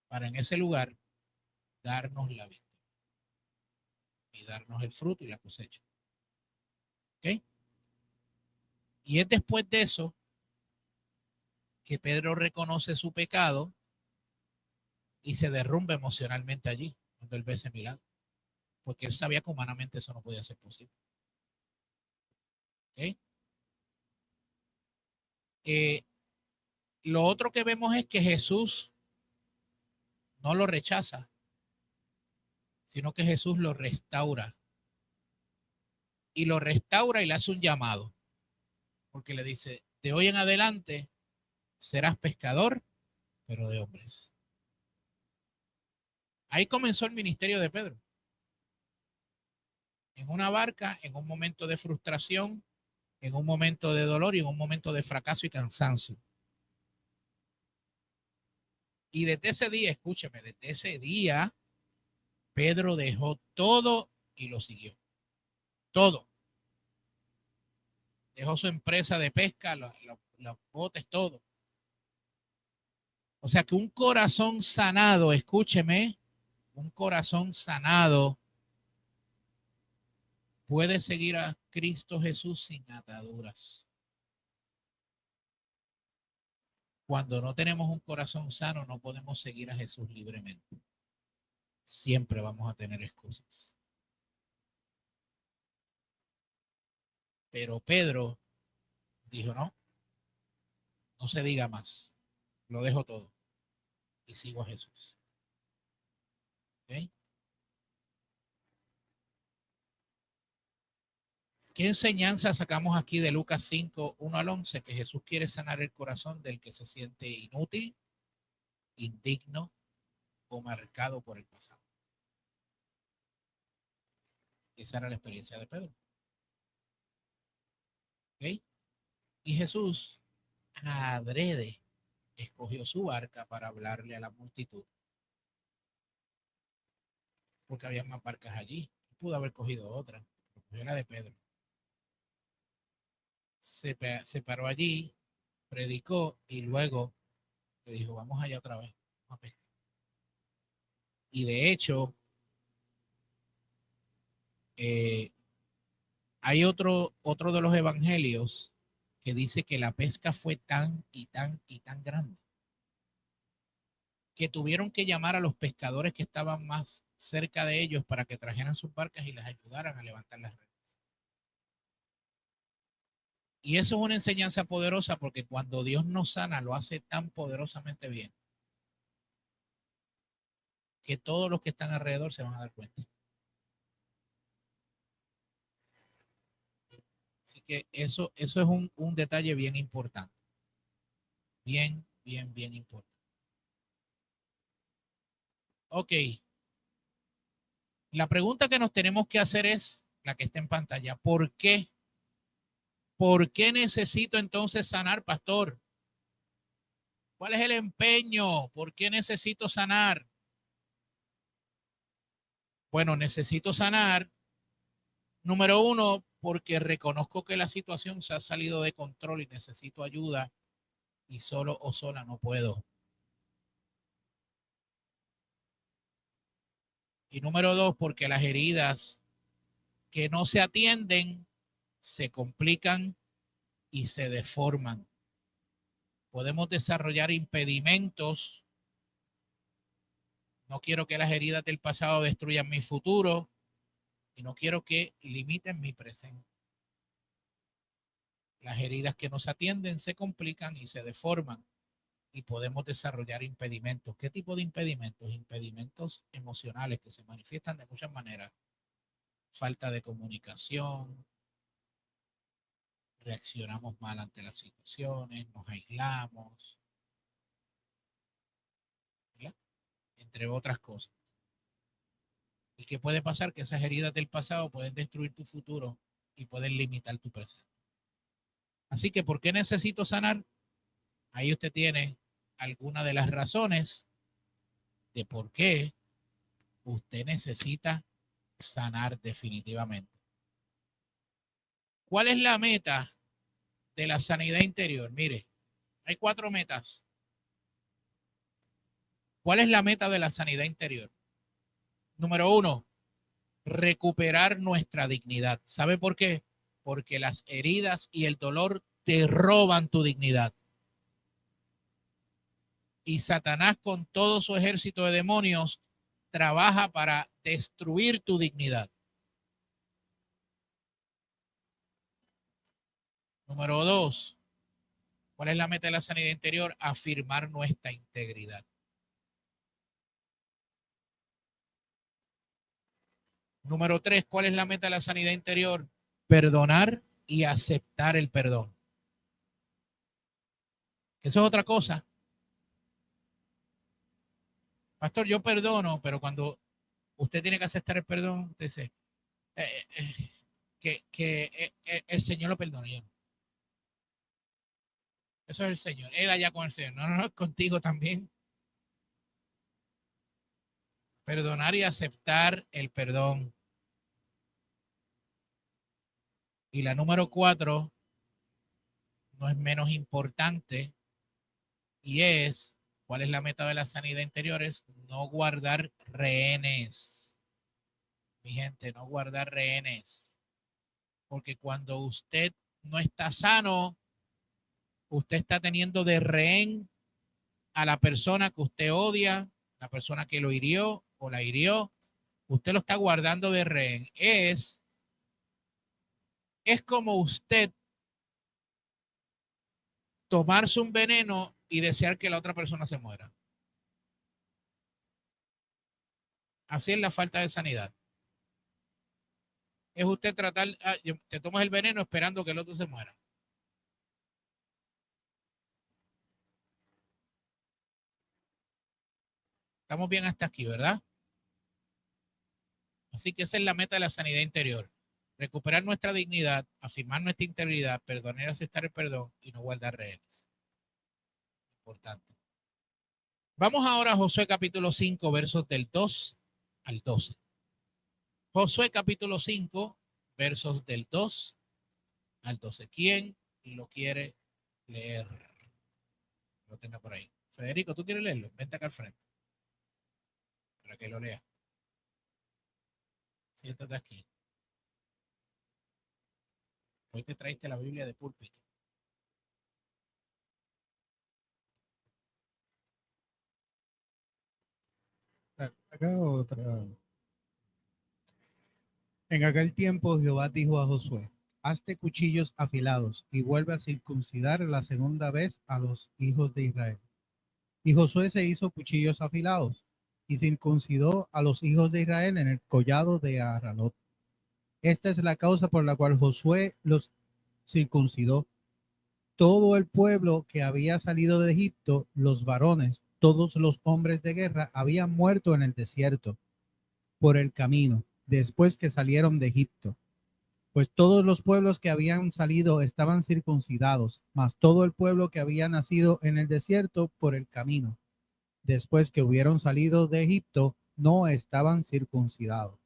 para en ese lugar darnos la vida y darnos el fruto y la cosecha. ¿Ok? Y es después de eso que Pedro reconoce su pecado y se derrumba emocionalmente allí, cuando él ve ese milagro, porque él sabía que humanamente eso no podía ser posible. ¿Okay? Lo otro que vemos es que Jesús no lo rechaza, sino que Jesús lo restaura. Y lo restaura y le hace un llamado, porque le dice, de hoy en adelante serás pescador, pero de hombres. Ahí comenzó el ministerio de Pedro. En una barca, en un momento de frustración, en un momento de dolor y en un momento de fracaso y cansancio. Y desde ese día, escúcheme, desde ese día, Pedro dejó todo y lo siguió. Todo. Dejó su empresa de pesca, los botes, todo. O sea que un corazón sanado, escúcheme, un corazón sanado puede seguir a Cristo Jesús sin ataduras. Cuando no tenemos un corazón sano, no podemos seguir a Jesús libremente. Siempre vamos a tener excusas. Pero Pedro dijo, no, no se diga más. Lo dejo todo y sigo a Jesús. ¿Okay? ¿Qué enseñanza sacamos aquí de Lucas 5, 1 al 11? Que Jesús quiere sanar el corazón del que se siente inútil, indigno o marcado por el pasado. Esa era la experiencia de Pedro. ¿Okay? Y Jesús, adrede, escogió su barca para hablarle a la multitud. Porque había más barcas allí. Pudo haber cogido otra, pero cogió la de Pedro. Se paró allí, predicó y luego le dijo, vamos allá otra vez. Vamos a pescar. Y de hecho, hay otro de los evangelios que dice que la pesca fue tan y tan y tan grande que tuvieron que llamar a los pescadores que estaban más cerca de ellos para que trajeran sus barcas y les ayudaran a levantar las redes. Y eso es una enseñanza poderosa porque cuando Dios nos sana, lo hace tan poderosamente bien que todos los que están alrededor se van a dar cuenta. Así que eso es un detalle bien importante. Bien, bien, bien importante. Ok. La pregunta que nos tenemos que hacer es la que está en pantalla. ¿Por qué? ¿Por qué necesito entonces sanar, pastor? ¿Cuál es el empeño? ¿Por qué necesito sanar? Bueno, necesito sanar, número uno, porque reconozco que la situación se ha salido de control y necesito ayuda y solo o sola no puedo. Y número dos, porque las heridas que no se atienden se complican y se deforman. Podemos desarrollar impedimentos. No quiero que las heridas del pasado destruyan mi futuro y no quiero que limiten mi presente. Las heridas que no se atienden se complican y se deforman y podemos desarrollar impedimentos. ¿Qué tipo de impedimentos? Impedimentos emocionales que se manifiestan de muchas maneras. Falta de comunicación, reaccionamos mal ante las situaciones, nos aislamos, ¿verdad? Entre otras cosas. ¿Y qué puede pasar? Que esas heridas del pasado pueden destruir tu futuro y pueden limitar tu presente. Así que, ¿por qué necesito sanar? Ahí usted tiene alguna de las razones de por qué usted necesita sanar definitivamente. ¿Cuál es la meta de la sanidad interior? Mire, hay 4 metas. ¿Cuál es la meta de la sanidad interior? Número 1, recuperar nuestra dignidad. ¿Sabe por qué? Porque las heridas y el dolor te roban tu dignidad. Y Satanás con todo su ejército de demonios trabaja para destruir tu dignidad. Número 2, ¿cuál es la meta de la sanidad interior? Afirmar nuestra integridad. Número 3, ¿cuál es la meta de la sanidad interior? Perdonar y aceptar el perdón. Eso es otra cosa. Pastor, yo perdono, pero cuando usted tiene que aceptar el perdón, usted dice el Señor lo perdone. Eso es el Señor. Él allá con el Señor. No, no, no, es contigo también. Perdonar y aceptar el perdón. Y la número 4 no es menos importante y es, ¿cuál es la meta de la sanidad interior? Es no guardar rehenes. Mi gente, no guardar rehenes. Porque cuando usted no está sano, usted está teniendo de rehén a la persona que usted odia, la persona que lo hirió o la hirió, usted lo está guardando de rehén. Es como usted tomarse un veneno y desear que la otra persona se muera. Así es la falta de sanidad. Es usted tratar, te tomas el veneno esperando que el otro se muera. Estamos bien hasta aquí, ¿verdad? Así que esa es la meta de la sanidad interior. Recuperar nuestra dignidad, afirmar nuestra integridad, perdonar y aceptar el perdón y no guardar rehenes. Importante. Vamos ahora a Josué capítulo 5, versos del 2 al 12. Josué capítulo 5, versos del 2 al 12. ¿Quién lo quiere leer? Lo tenga por ahí. Federico, ¿tú quieres leerlo? Vente acá al frente para que lo lea. Siéntate aquí. Hoy te traiste la Biblia de púlpito. Acá otra. En aquel tiempo Jehová dijo a Josué: hazte cuchillos afilados y vuelve a circuncidar la segunda vez a los hijos de Israel. Y Josué se hizo cuchillos afilados y circuncidó a los hijos de Israel en el collado de Aralot. Esta es la causa por la cual Josué los circuncidó. Todo el pueblo que había salido de Egipto, los varones, todos los hombres de guerra, habían muerto en el desierto por el camino, después que salieron de Egipto. Pues todos los pueblos que habían salido estaban circuncidados, mas todo el pueblo que había nacido en el desierto por el camino, después que hubieron salido de Egipto, no estaban circuncidados.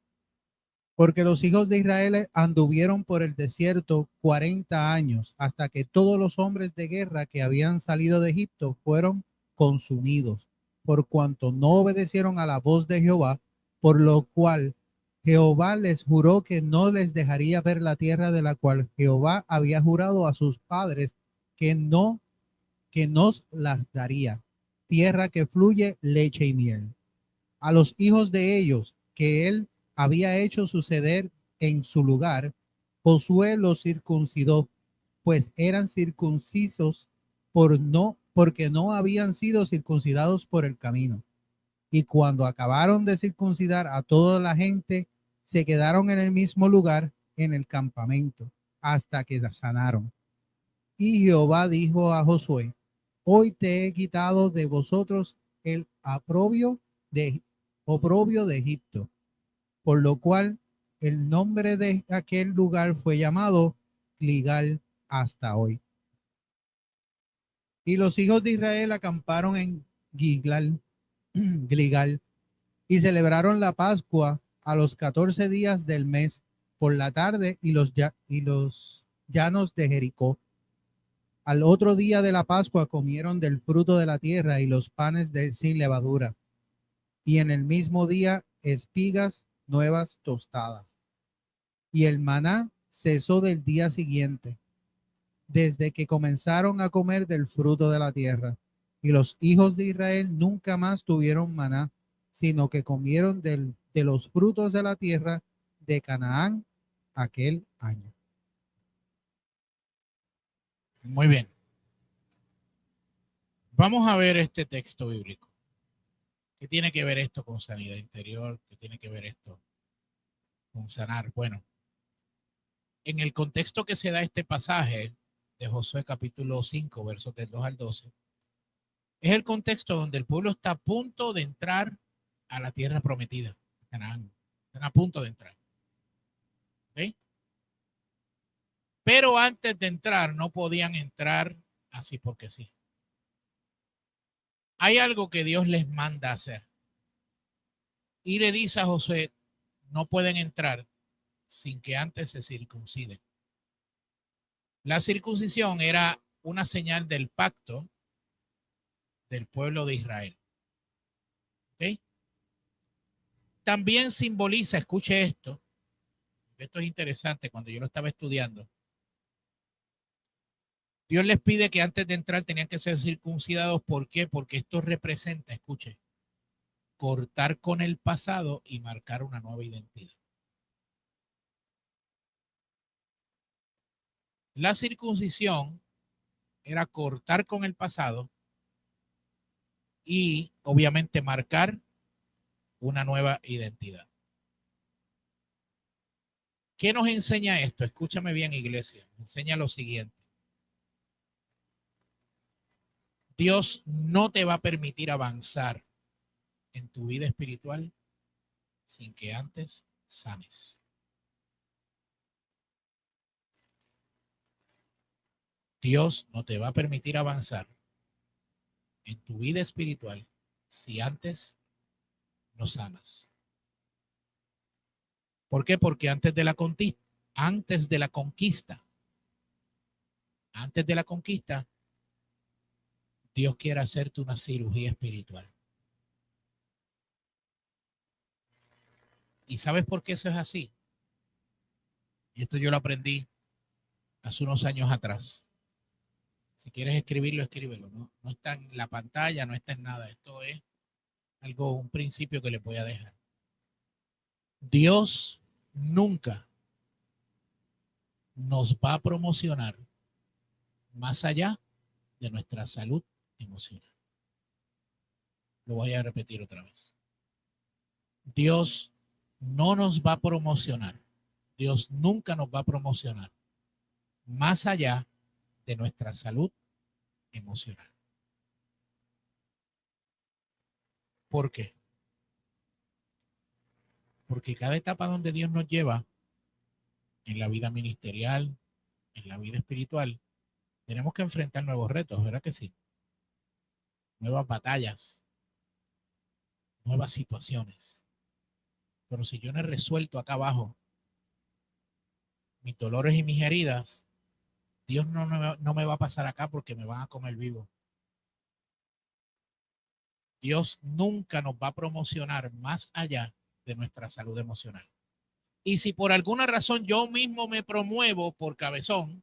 Porque los hijos de Israel anduvieron por el desierto 40 años, hasta que todos los hombres de guerra que habían salido de Egipto fueron consumidos, por cuanto no obedecieron a la voz de Jehová, por lo cual Jehová les juró que no les dejaría ver la tierra de la cual Jehová había jurado a sus padres que nos las daría, tierra que fluye leche y miel. A los hijos de ellos que él había hecho suceder en su lugar, Josué los circuncidó, pues eran circuncisos porque no habían sido circuncidados por el camino. Y cuando acabaron de circuncidar a toda la gente, se quedaron en el mismo lugar en el campamento hasta que sanaron. Y Jehová dijo a Josué: hoy te he quitado de vosotros el oprobio de Egipto, por lo cual el nombre de aquel lugar fue llamado Gilgal hasta hoy. Y los hijos de Israel acamparon en Gilgal, y celebraron la Pascua a los 14 días del mes por la tarde y los llanos de Jericó. Al otro día de la Pascua comieron del fruto de la tierra y los panes sin levadura, y en el mismo día espigas nuevas tostadas. Y el maná cesó del día siguiente, desde que comenzaron a comer del fruto de la tierra. Y los hijos de Israel nunca más tuvieron maná, sino que comieron de los frutos de la tierra de Canaán aquel año. Muy bien. Vamos a ver este texto bíblico. ¿Qué tiene que ver esto con sanidad interior? ¿Qué tiene que ver esto con sanar? Bueno, en el contexto que se da este pasaje de Josué capítulo 5, versos del 2 al 12, es el contexto donde el pueblo está a punto de entrar a la tierra prometida, Canaán. Están a punto de entrar. ¿Okay? Pero antes de entrar no podían entrar así porque sí. Hay algo que Dios les manda hacer. Y le dice a Josué, no pueden entrar sin que antes se circunciden. La circuncisión era una señal del pacto del pueblo de Israel. ¿Okay? También simboliza, escuche esto es interesante, cuando yo lo estaba estudiando, Dios les pide que antes de entrar tenían que ser circuncidados. ¿Por qué? Porque esto representa, escuche, cortar con el pasado y marcar una nueva identidad. La circuncisión era cortar con el pasado y obviamente marcar una nueva identidad. ¿Qué nos enseña esto? Escúchame bien, iglesia. Nos enseña lo siguiente. Dios no te va a permitir avanzar en tu vida espiritual sin que antes sanes. Dios no te va a permitir avanzar en tu vida espiritual si antes no sanas. ¿Por qué? Porque antes de la conquista, Dios quiere hacerte una cirugía espiritual. ¿Y sabes por qué eso es así? Y esto yo lo aprendí hace unos años atrás. Si quieres escribirlo, escríbelo. No está en la pantalla, no está en nada. Esto es un principio que le voy a dejar. Dios nunca nos va a promocionar más allá de nuestra salud emocional. Lo voy a repetir otra vez. Dios no nos va a promocionar. Dios nunca nos va a promocionar más allá de nuestra salud emocional. ¿Por qué? Porque cada etapa donde Dios nos lleva, en la vida ministerial, en la vida espiritual, tenemos que enfrentar nuevos retos, ¿verdad que sí? Nuevas batallas, nuevas situaciones. Pero si yo no he resuelto acá abajo mis dolores y mis heridas, Dios no me va a pasar acá porque me van a comer vivo. Dios nunca nos va a promocionar más allá de nuestra salud emocional. Y si por alguna razón yo mismo me promuevo por cabezón,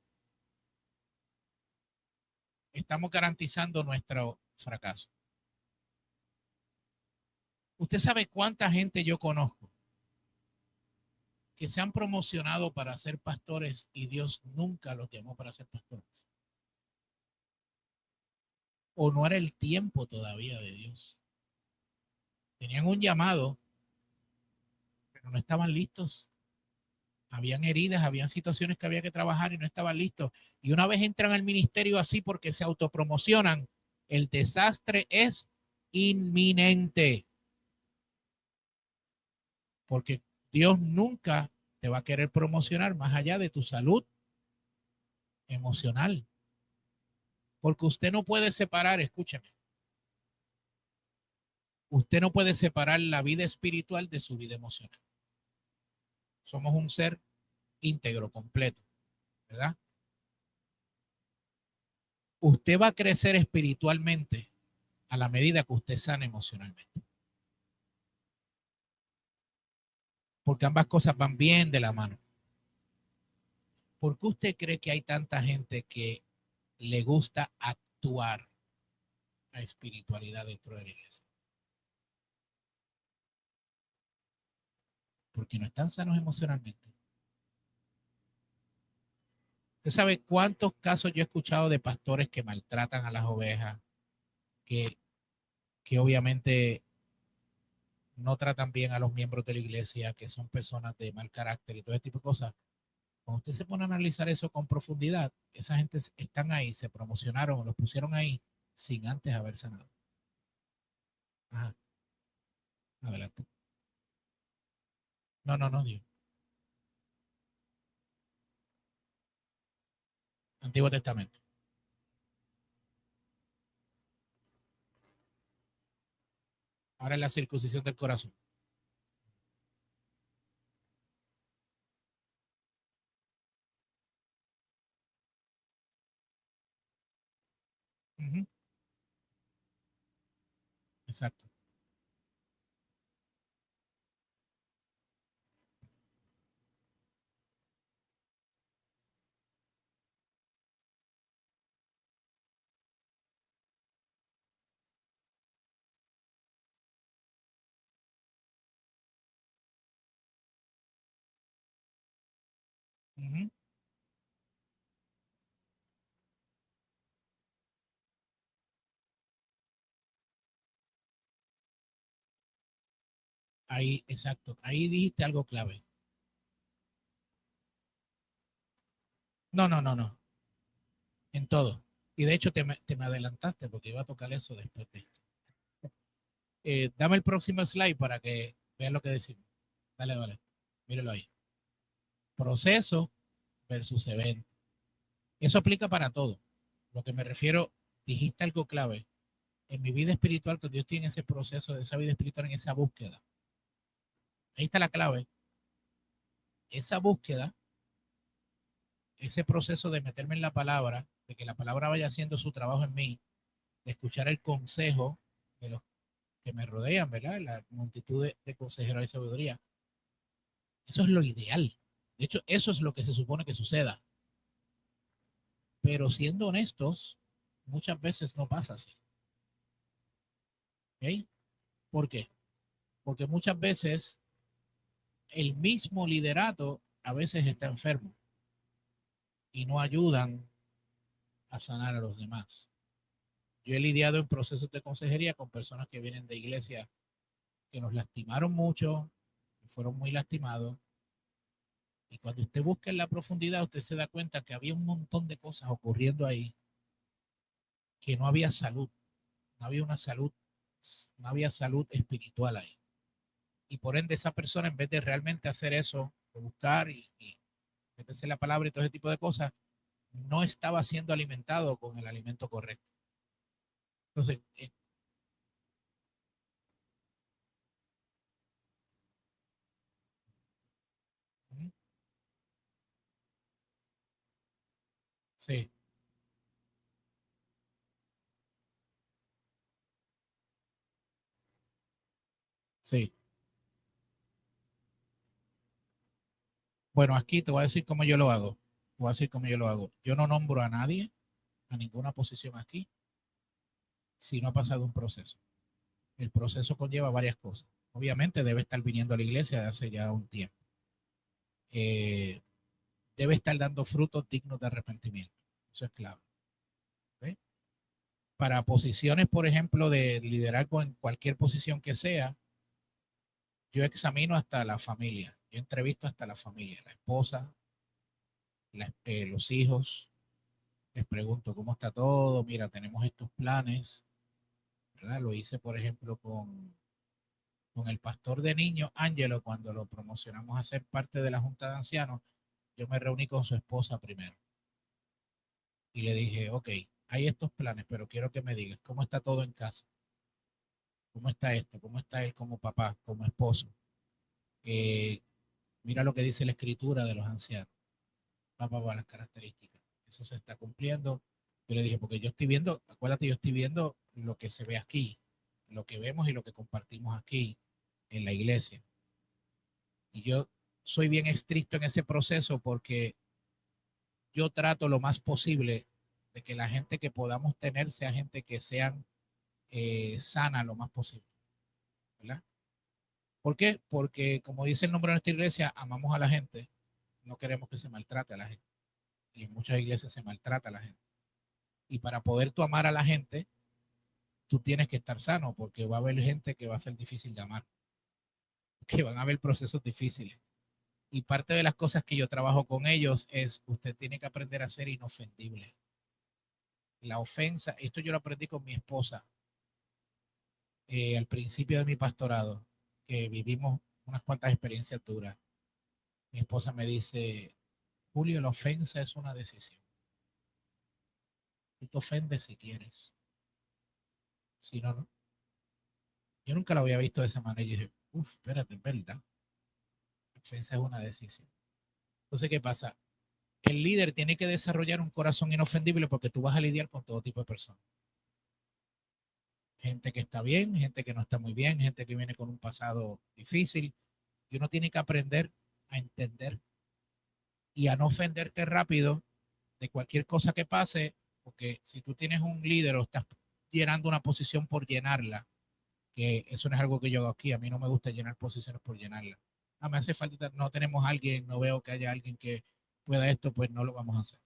estamos garantizando nuestro fracaso. Usted sabe cuánta gente yo conozco que se han promocionado para ser pastores y Dios nunca los llamó para ser pastores. O no era el tiempo todavía de Dios. Tenían un llamado, pero no estaban listos. Habían heridas, habían situaciones que había que trabajar y no estaban listos. Y una vez entran al ministerio así porque se autopromocionan, el desastre es inminente. Porque Dios nunca te va a querer promocionar más allá de tu salud emocional. Porque usted no puede separar, escúcheme, usted no puede separar la vida espiritual de su vida emocional. Somos un ser íntegro, completo, ¿verdad? Usted va a crecer espiritualmente a la medida que usted sana emocionalmente. Porque ambas cosas van bien de la mano. ¿Por qué usted cree que hay tanta gente que le gusta actuar a espiritualidad dentro de la iglesia? Porque no están sanos emocionalmente. ¿Usted sabe cuántos casos yo he escuchado de pastores que maltratan a las ovejas, que, que obviamente no tratan bien a los miembros de la iglesia, que son personas de mal carácter y todo ese tipo de cosas? Cuando usted se pone a analizar eso con profundidad, esa gente están ahí, se promocionaron, los pusieron ahí sin antes haber sanado. Ajá, adelante. No, Dios. Antiguo Testamento. Ahora es la circuncisión del corazón. Ujú, exacto. Ujú. Ahí, exacto. Ahí dijiste algo clave. No. En todo. Y de hecho te me adelantaste porque iba a tocar eso después de esto. Dame el próximo slide para que vean lo que decimos. Dale. Míralo ahí. Proceso versus evento. Eso aplica para todo. Lo que me refiero, dijiste algo clave. En mi vida espiritual, cuando yo estoy en ese proceso de esa vida espiritual, en esa búsqueda. Ahí está la clave. Esa búsqueda, ese proceso de meterme en la palabra, de que la palabra vaya haciendo su trabajo en mí, de escuchar el consejo de los que me rodean, ¿verdad? La multitud de consejeros de sabiduría. Eso es lo ideal. De hecho, eso es lo que se supone que suceda. Pero siendo honestos, muchas veces no pasa así. ¿Ok? ¿Por qué? Porque muchas veces el mismo liderato a veces está enfermo. y no ayudan a sanar a los demás. Yo he lidiado en procesos de consejería con personas que vienen de iglesias que nos lastimaron mucho, que fueron muy lastimados. Y cuando usted busca en la profundidad, usted se da cuenta que había un montón de cosas ocurriendo ahí, que no había salud, no había una salud, no había salud espiritual ahí. Y por ende esa persona, en vez de realmente hacer eso, de buscar y meterse la palabra y todo ese tipo de cosas, no estaba siendo alimentado con el alimento correcto. Entonces, sí, sí. Bueno, aquí te voy a decir cómo yo lo hago. Te voy a decir cómo yo lo hago. Yo no nombro a nadie, a ninguna posición aquí, si no ha pasado un proceso. El proceso conlleva varias cosas. Obviamente debe estar viniendo a la iglesia de hace ya un tiempo. Eh, debe estar dando frutos dignos de arrepentimiento. Eso es clave. ¿Okay? Para posiciones, por ejemplo, de liderazgo en cualquier posición que sea, yo examino hasta la familia. Yo entrevisto hasta la familia, la esposa, los hijos. Les pregunto cómo está todo. Mira, tenemos estos planes. ¿Verdad? Lo hice, por ejemplo, con el pastor de niños, Ángelo, cuando lo promocionamos a ser parte de la Junta de Ancianos. Yo me reuní con su esposa primero y le dije, ok, hay estos planes, pero quiero que me digas cómo está todo en casa, cómo está esto, cómo está él como papá, como esposo. Eh, mira lo que dice la escritura de los ancianos, va, las características. Eso se está cumpliendo. Yo le dije, porque yo estoy viendo, acuérdate, yo estoy viendo lo que se ve aquí, lo que vemos y lo que compartimos aquí en la iglesia. Y yo soy bien estricto en ese proceso porque yo trato lo más posible de que la gente que podamos tener sea gente que sean sana lo más posible, ¿verdad? ¿Por qué? Porque como dice el nombre de nuestra iglesia, amamos a la gente, no queremos que se maltrate a la gente. Y en muchas iglesias se maltrata a la gente. Y para poder tú amar a la gente, tú tienes que estar sano, porque va a haber gente que va a ser difícil de amar, que van a haber procesos difíciles. Y parte de las cosas que yo trabajo con ellos es, usted tiene que aprender a ser inofendible. La ofensa, esto yo lo aprendí con mi esposa al principio de mi pastorado, que vivimos unas cuantas experiencias duras. Mi esposa me dice, Julio, la ofensa es una decisión. Tú te ofendes si quieres. Si no, no. Yo nunca lo había visto de esa manera. Y dije, uff, espérate, es verdad. La ofensa es una decisión. Entonces, ¿qué pasa? El líder tiene que desarrollar un corazón inofendible porque tú vas a lidiar con todo tipo de personas. Gente que está bien, gente que no está muy bien, gente que viene con un pasado difícil. Y uno tiene que aprender a entender y a no ofenderte rápido de cualquier cosa que pase, porque si tú tienes un líder o estás llenando una posición por llenarla, que eso no es algo que yo hago aquí, a mí no me gusta llenar posiciones por llenarla. Me hace falta, no tenemos a alguien, no veo que haya alguien que pueda esto, pues no lo vamos a hacer.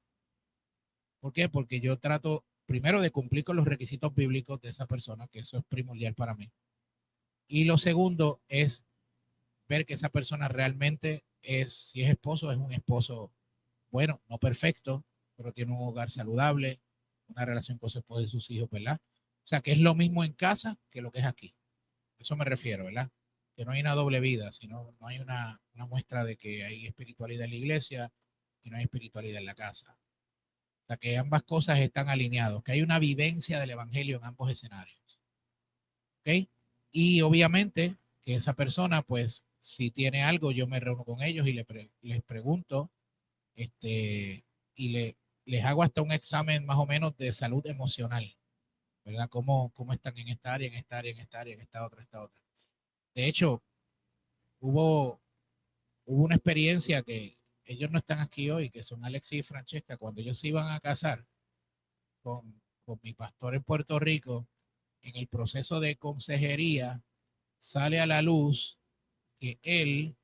¿Por qué? Porque yo trato primero de cumplir con los requisitos bíblicos de esa persona, que eso es primordial para mí. Y lo segundo es ver que esa persona realmente es, si es esposo, es un esposo bueno, no perfecto, pero tiene un hogar saludable, una relación con su esposa y sus hijos, ¿verdad? O sea, que es lo mismo en casa que lo que es aquí. Eso me refiero, ¿verdad? Que no hay una doble vida, sino no hay una muestra de que hay espiritualidad en la iglesia y no hay espiritualidad en la casa. O sea, que ambas cosas están alineadas, que hay una vivencia del evangelio en ambos escenarios. ¿Ok? Y obviamente que esa persona, pues, si tiene algo, yo me reúno con ellos y les pregunto, y les hago hasta un examen más o menos de salud emocional, ¿verdad? ¿Cómo están en esta área, en esta área, en esta área, en esta otra, esta otra? De hecho, hubo una experiencia que ellos no están aquí hoy, que son Alexis y Francesca, cuando ellos se iban a casar con mi pastor en Puerto Rico, en el proceso de consejería, sale a la luz que él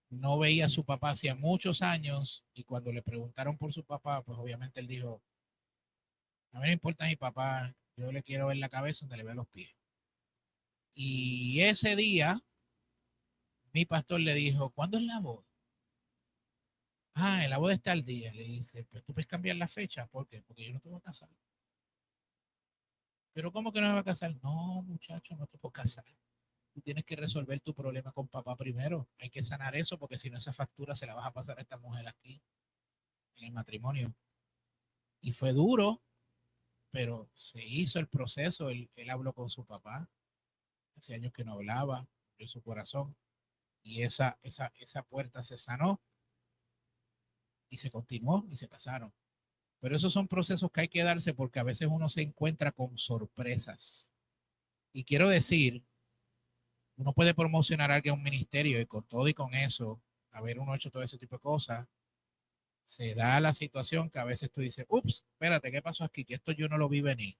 no veía a su papá hacía muchos años y cuando le preguntaron por su papá, pues obviamente él dijo, a mí no me importa mi papá, yo le quiero ver la cabeza donde le vea los pies. Y ese día, mi pastor le dijo, ¿cuándo es la boda? Ah, en la boda está el día. Le dice, pues tú puedes cambiar la fecha. ¿Por qué? Porque yo no te voy a casar. Pero ¿cómo que no me va a casar? No, muchacho, no te puedo casar. Tú tienes que resolver tu problema con papá primero. Hay que sanar eso porque si no esa factura se la vas a pasar a esta mujer aquí en el matrimonio. Y fue duro, pero se hizo el proceso. Él habló con su papá. Hace años que no hablaba, abrió su corazón. Y esa puerta se sanó y se continuó y se casaron. Pero esos son procesos que hay que darse porque a veces uno se encuentra con sorpresas. Y quiero decir, uno puede promocionar a alguien a un ministerio y con todo y con eso, haber uno hecho todo ese tipo de cosas, se da la situación que a veces tú dices, ups, espérate, ¿qué pasó aquí? Que esto yo no lo vi venir.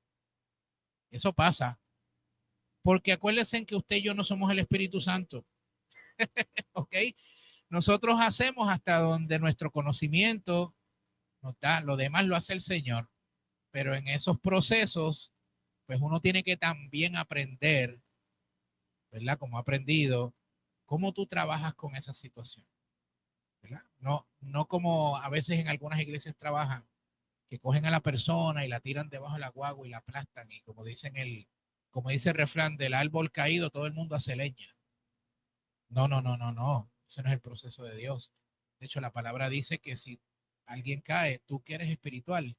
Eso pasa. Porque acuérdense en que usted y yo no somos el Espíritu Santo. ¿Ok? Nosotros hacemos hasta donde nuestro conocimiento nos da, lo demás lo hace el Señor. Pero en esos procesos, pues uno tiene que también aprender, ¿verdad? Como ha aprendido, cómo tú trabajas con esa situación, ¿verdad? No, no como a veces en algunas iglesias trabajan, que cogen a la persona y la tiran debajo de la guagua y la aplastan y como dice el refrán, del árbol caído todo el mundo hace leña. No, no, no, no, no. Ese no es el proceso de Dios. De hecho, la palabra dice que si alguien cae, tú que eres espiritual,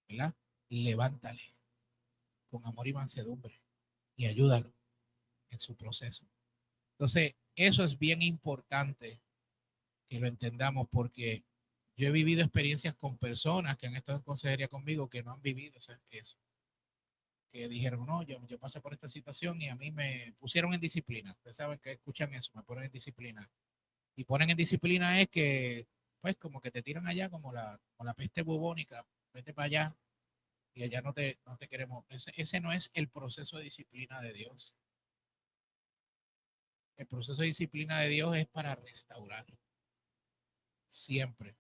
¿verdad? Levántale con amor y mansedumbre y ayúdalo en su proceso. Entonces, eso es bien importante que lo entendamos porque yo he vivido experiencias con personas que han estado en consejería conmigo que no han vivido eso. Que dijeron, no, yo pasé por esta situación y a mí me pusieron en disciplina. Ustedes saben que escuchan eso, me ponen en disciplina. Y ponen en disciplina es que, pues, como que te tiran allá como la peste bubónica, vete para allá y allá no te queremos. Ese no es el proceso de disciplina de Dios. El proceso de disciplina de Dios es para restaurar. Siempre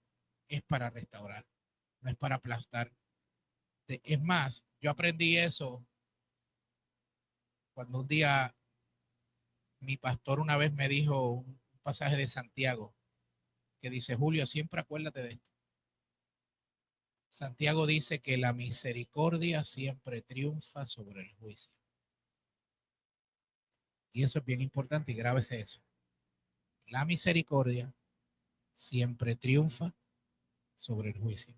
es para restaurar, no es para aplastar. Es más, yo aprendí eso cuando un día mi pastor una vez me dijo un pasaje de Santiago que dice, Julio, siempre acuérdate de esto. Santiago dice que la misericordia siempre triunfa sobre el juicio. Y eso es bien importante y grábese eso. La misericordia siempre triunfa sobre el juicio.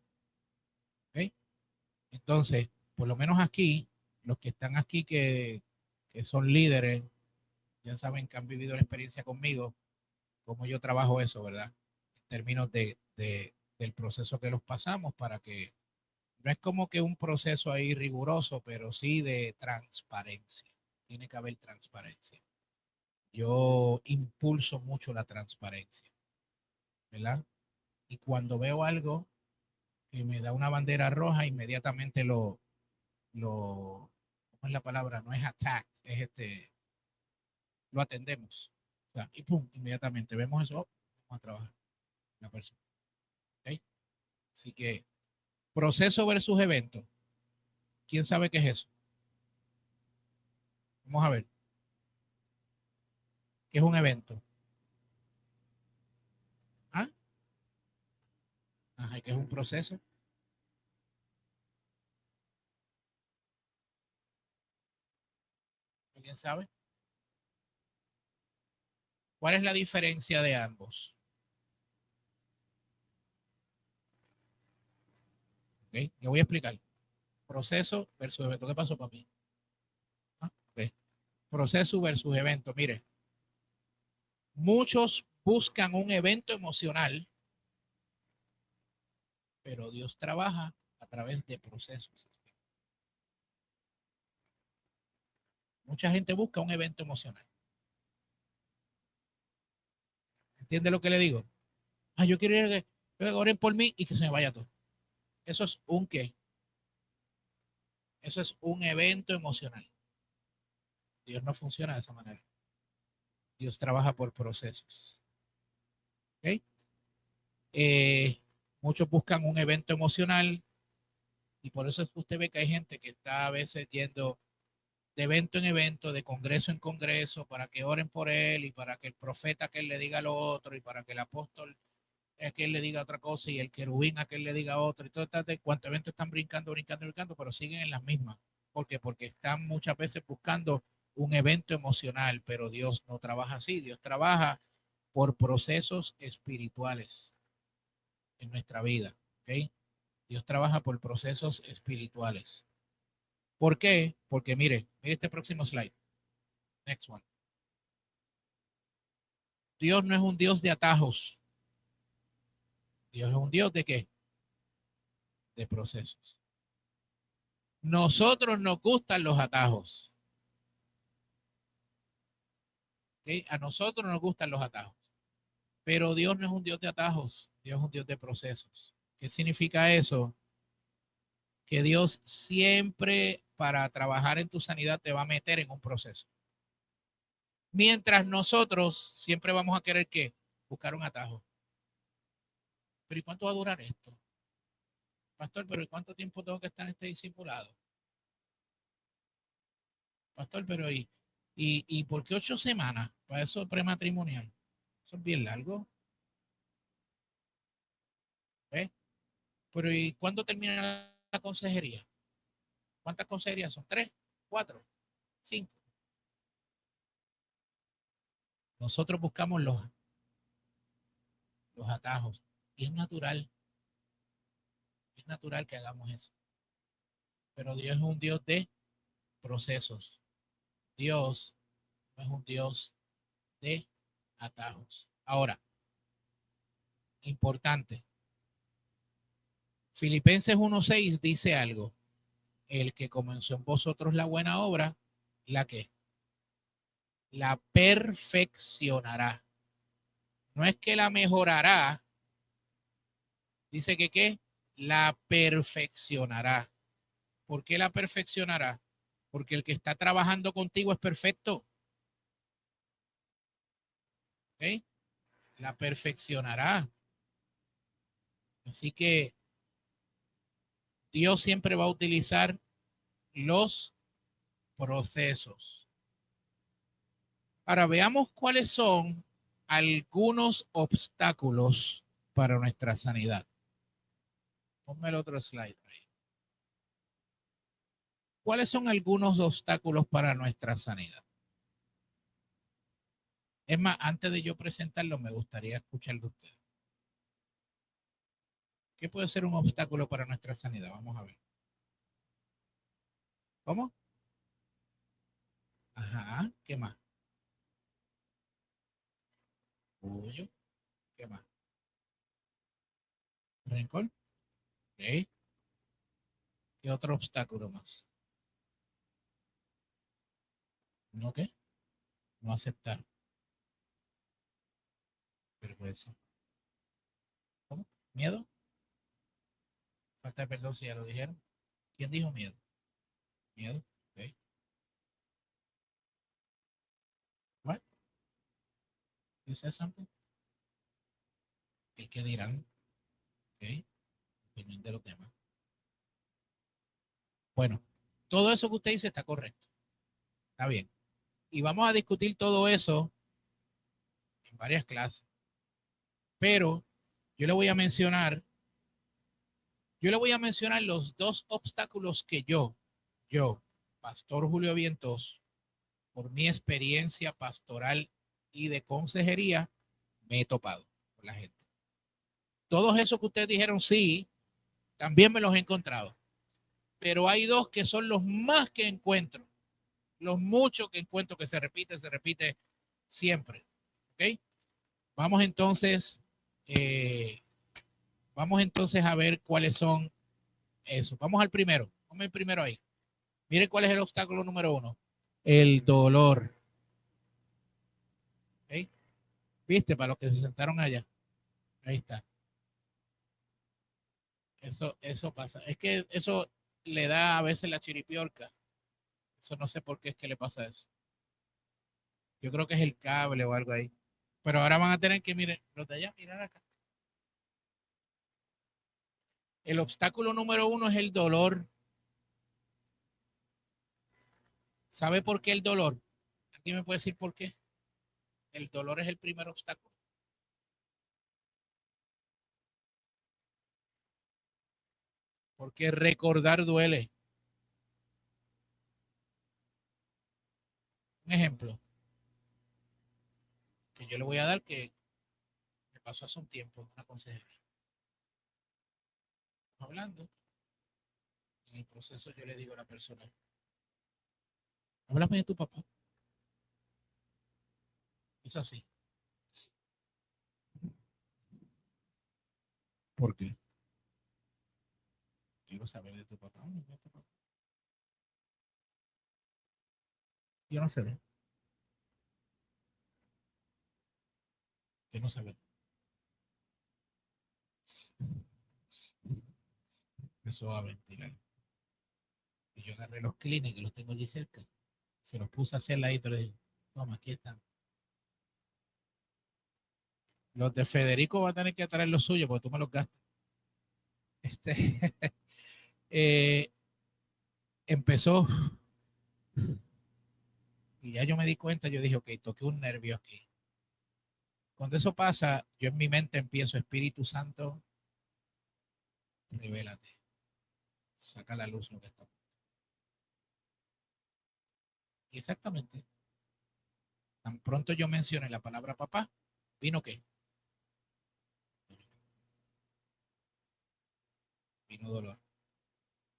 ¿Okay? Entonces, por lo menos aquí, los que están aquí que son líderes, ya saben que han vivido la experiencia conmigo, cómo yo trabajo eso, ¿verdad? En términos del proceso que los pasamos para que no es como que un proceso ahí riguroso, pero sí de transparencia. Tiene que haber transparencia. Yo impulso mucho la transparencia, ¿verdad? Y cuando veo algo que me da una bandera roja, inmediatamente ¿cómo es la palabra? No es attack, es lo atendemos. O sea, y pum, inmediatamente vemos eso, vamos a trabajar la persona. ¿Okay? Así que proceso versus evento. ¿Quién sabe qué es eso? Vamos a ver. ¿Qué es un evento? ¿Ah? Ajá, ¿qué es un proceso? ¿Alguien sabe? ¿Cuál es la diferencia de ambos? ¿Okay? Yo voy a explicar. Proceso versus evento. ¿Qué pasó, papi? Ah, okay. Proceso versus evento. Mire, muchos buscan un evento emocional, pero Dios trabaja a través de procesos. Mucha gente busca un evento emocional. ¿Entiende lo que le digo? Ah, yo quiero ir que oren por mí y que se me vaya todo. Eso es un qué. Eso es un evento emocional. Dios no funciona de esa manera. Dios trabaja por procesos. ¿Ok? Muchos buscan un evento emocional y por eso es que usted ve que hay gente que está a veces yendo de evento en evento, de congreso en congreso, para que oren por él y para que el profeta que él le diga lo otro y para que el apóstol que él le diga otra cosa y el querubín a que él le diga otro y todo de cuánto evento están brincando, brincando, brincando, pero siguen en las mismas. ¿Por qué? Porque están muchas veces buscando un evento emocional, pero Dios no trabaja así. Dios trabaja por procesos espirituales en nuestra vida. ¿Ok? Dios trabaja por procesos espirituales. ¿Por qué? Porque mire este próximo slide. Next one. Dios no es un Dios de atajos. Dios es un Dios de qué? De procesos. Nosotros nos gustan los atajos. ¿Okay? A nosotros nos gustan los atajos. Pero Dios no es un Dios de atajos. Dios es un Dios de procesos. ¿Qué significa eso? Que Dios siempre para trabajar en tu sanidad te va a meter en un proceso. Mientras nosotros siempre vamos a querer ¿qué? Buscar un atajo. Pero ¿y cuánto va a durar esto? Pastor, pero ¿y cuánto tiempo tengo que estar en este discipulado? Pastor, pero ¿y por qué 8 semanas? Para eso prematrimonial. Eso es bien largo. ¿Ves? Pero ¿y cuándo termina la consejería? ¿Cuántas consejerías son? ¿3? ¿4? ¿5? Nosotros buscamos los atajos. Y es natural que hagamos eso. Pero Dios es un Dios de procesos. Dios no es un Dios de atajos. Ahora, importante. Filipenses 1:6 dice algo. El que comenzó en vosotros la buena obra, ¿la qué? La perfeccionará. No es que la mejorará, dice que ¿qué? La perfeccionará. ¿Por qué la perfeccionará? Porque el que está trabajando contigo es perfecto. ¿Ok? La perfeccionará. Así que Dios siempre va a utilizar los procesos. Ahora veamos cuáles son algunos obstáculos para nuestra sanidad. Ponme el otro slide ahí. ¿Cuáles son algunos obstáculos para nuestra sanidad? Es más, antes de yo presentarlo, me gustaría escuchar de usted. ¿Qué puede ser un obstáculo para nuestra sanidad? Vamos a ver. ¿Cómo? Ajá. ¿Qué más? Orgullo. ¿Qué más? Rencor. Ok. ¿Qué otro obstáculo más? ¿No qué? No aceptar. Vergüenza. ¿Cómo? ¿Miedo? Falta de perdón si ya lo dijeron. ¿Quién dijo miedo? Miedo. Ok. What? You said something? ¿El qué dirán? Ok. Opinión de los demás. Bueno, todo eso que usted dice está correcto. Está bien. Y vamos a discutir todo eso en varias clases. Pero yo le voy a mencionar, los dos obstáculos que Pastor Julio Vientos, por mi experiencia pastoral y de consejería, me he topado con la gente. Todos esos que ustedes dijeron, sí, también me los he encontrado. Pero hay dos que son los más que encuentro, los muchos que encuentro que se repite siempre. ¿Ok? Vamos entonces, eh, a ver cuáles son esos. Vamos al primero. Vamos al primero ahí. Mire cuál es el obstáculo número 1. El dolor. ¿Ok? ¿Viste? Para los que se sentaron allá. Ahí está. Eso pasa. Es que eso le da a veces la chiripiorca. Eso no sé por qué es que le pasa eso. Yo creo que es el cable o algo ahí. Pero ahora van a tener que, miren, los de allá, mirar acá. El obstáculo número 1 es el dolor. ¿Sabe por qué el dolor? ¿Alguien me puede decir por qué? El dolor es el primer obstáculo. Porque recordar duele. Un ejemplo que yo le voy a dar que me pasó hace un tiempo, una consejería. Hablando, en el proceso yo le digo a la persona, háblame de tu papá. Es así. ¿Por qué? Quiero saber de tu papá. Yo no sé de él. Yo no sé de él. Empezó a ventilar. Y yo agarré los clínicos que los tengo allí cerca. Se los puse a hacer la y le dije, toma, aquí están. Los de Federico va a tener que traer los suyos porque tú me los gastas. Este, eh, empezó y ya yo me di cuenta, yo dije, ok, toqué un nervio aquí. Cuando eso pasa, yo en mi mente empiezo, Espíritu Santo, revélate, saca a la luz lo que está. Y exactamente, tan pronto yo mencioné la palabra papá, ¿vino qué? Vino dolor.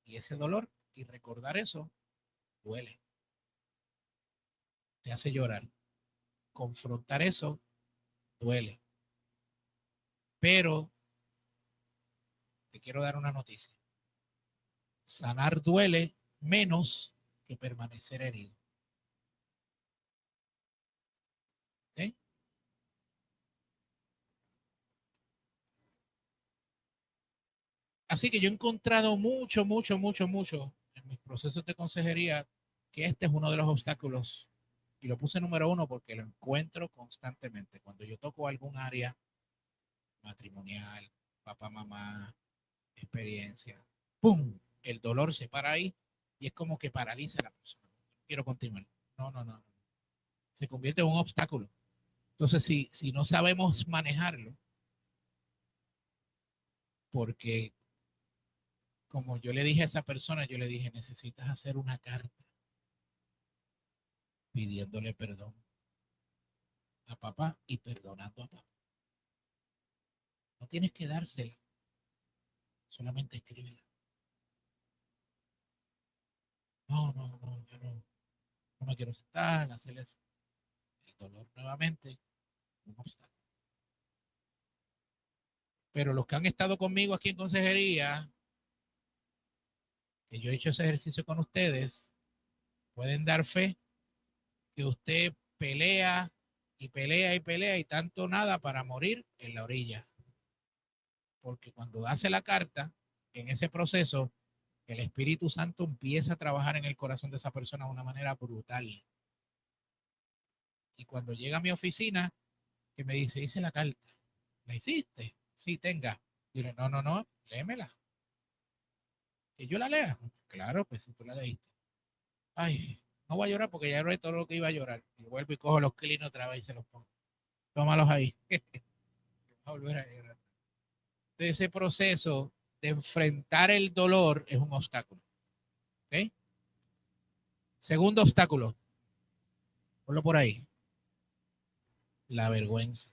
Y ese dolor y recordar eso duele, te hace llorar. Confrontar eso duele. Pero te quiero dar una noticia. Sanar duele menos que permanecer herido. ¿Okay? Así que yo he encontrado mucho en mis procesos de consejería que este es uno de los obstáculos. Y lo puse número 1 porque lo encuentro constantemente. Cuando yo toco algún área matrimonial, papá, mamá, experiencia, ¡pum! El dolor se para ahí y es como que paraliza a la persona. Quiero continuar. No. Se convierte en un obstáculo. Entonces, si no sabemos manejarlo, porque como yo le dije a esa persona, yo le dije, necesitas hacer una carta pidiéndole perdón a papá y perdonando a papá. No tienes que dársela, solamente escríbela. Yo no me quiero sentar, hacerles el dolor nuevamente, un obstáculo. Pero los que han estado conmigo aquí en consejería, que yo he hecho ese ejercicio con ustedes, pueden dar fe que usted pelea y pelea y pelea y tanto nada para morir en la orilla. Porque cuando hace la carta, en ese proceso, el Espíritu Santo empieza a trabajar en el corazón de esa persona de una manera brutal. Y cuando llega a mi oficina, que me dice, hice la carta. ¿La hiciste? Sí, tenga. Y yo, no, léemela. Que yo la lea. Claro, pues si tú la leíste. Ay, no voy a llorar porque ya lloré todo lo que iba a llorar. Y vuelvo y cojo los clines otra vez y se los pongo. Tómalos ahí. a volver a llorar. Entonces, ese proceso de enfrentar el dolor es un obstáculo. ¿Okay? Segundo obstáculo. Ponlo por ahí. La vergüenza.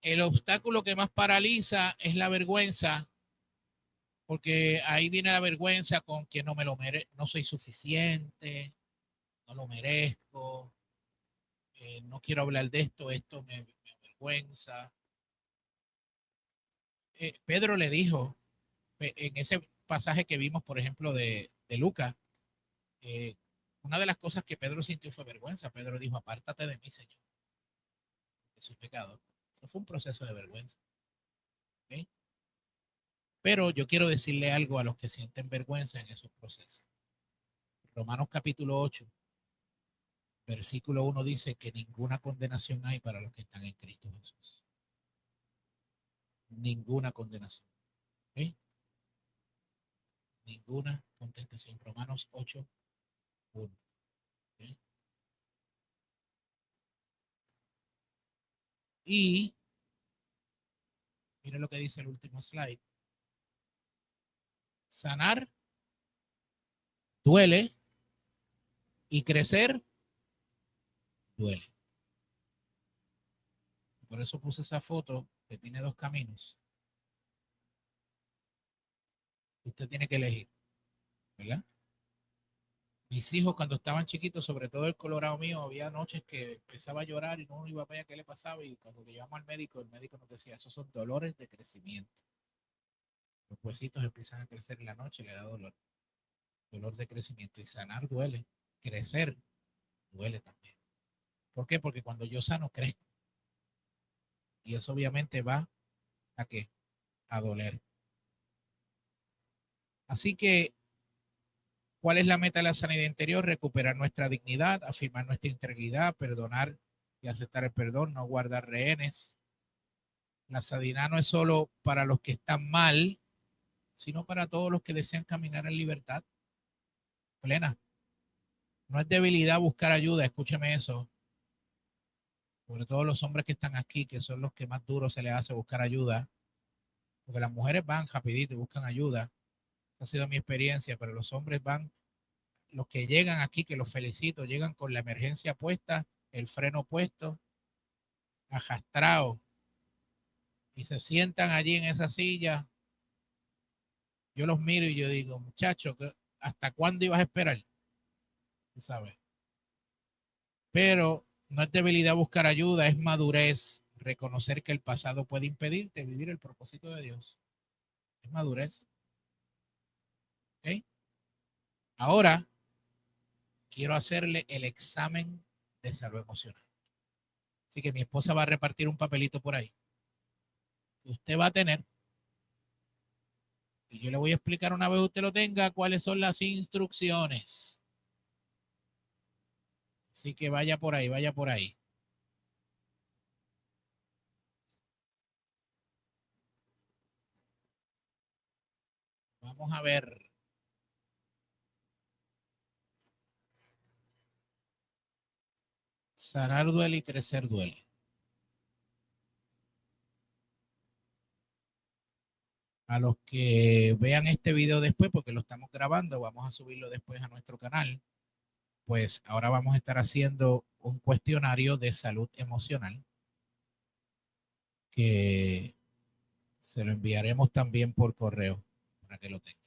El obstáculo que más paraliza es la vergüenza, porque ahí viene la vergüenza con que no me lo merezco, no soy suficiente, no lo merezco, no quiero hablar de esto, esto me avergüenza. Pedro le dijo en ese pasaje que vimos, por ejemplo, de Lucas, eh, una de las cosas que Pedro sintió fue vergüenza. Pedro dijo, apártate de mí, Señor, que soy pecador. Eso fue un proceso de vergüenza. ¿Okay? Pero yo quiero decirle algo a los que sienten vergüenza en esos procesos. Romanos capítulo 8, Versículo 1 dice que ninguna condenación hay para los que están en Cristo Jesús. Ninguna condenación. ¿Okay? Ninguna contestación. Romanos 8, 1. ¿Okay? Y miren lo que dice el último slide. Sanar duele y crecer duele. Por eso puse esa foto que tiene dos caminos. Usted tiene que elegir, ¿verdad? Mis hijos cuando estaban chiquitos, sobre todo el Colorado mío, había noches que empezaba a llorar y no iba a ver qué le pasaba, y cuando le llevamos al médico, el médico nos decía, esos son dolores de crecimiento. Los huesitos empiezan a crecer en la noche, le da dolor. Dolor de crecimiento. Y sanar duele. Crecer duele también. ¿Por qué? Porque cuando yo sano, crezco. Y eso obviamente va ¿a qué? A doler. Así que, ¿cuál es la meta de la sanidad interior? Recuperar nuestra dignidad, afirmar nuestra integridad, perdonar y aceptar el perdón, no guardar rehenes. La sanidad no es solo para los que están mal, sino para todos los que desean caminar en libertad plena. No es debilidad buscar ayuda, escúcheme eso. Sobre todo los hombres que están aquí, que son los que más duro se les hace buscar ayuda, porque las mujeres van rapidito y buscan ayuda. Esa ha sido mi experiencia, pero los hombres van, los que llegan aquí, que los felicito, llegan con la emergencia puesta, el freno puesto, arrastrado, y se sientan allí en esa silla. Yo los miro y yo digo, muchachos, ¿hasta cuándo ibas a esperar? ¿Tú sabes? Pero no es debilidad buscar ayuda, es madurez, reconocer que el pasado puede impedirte vivir el propósito de Dios. Es madurez. ¿Okay? Ahora quiero hacerle el examen de salud emocional. Así que mi esposa va a repartir un papelito por ahí. Usted va a tener, y yo le voy a explicar una vez usted lo tenga, cuáles son las instrucciones. Así que vaya por ahí, vaya por ahí. Vamos a ver. Sanar duele y crecer duele. A los que vean este video después, porque lo estamos grabando, vamos a subirlo después a nuestro canal, pues ahora vamos a estar haciendo un cuestionario de salud emocional que se lo enviaremos también por correo para que lo tengan.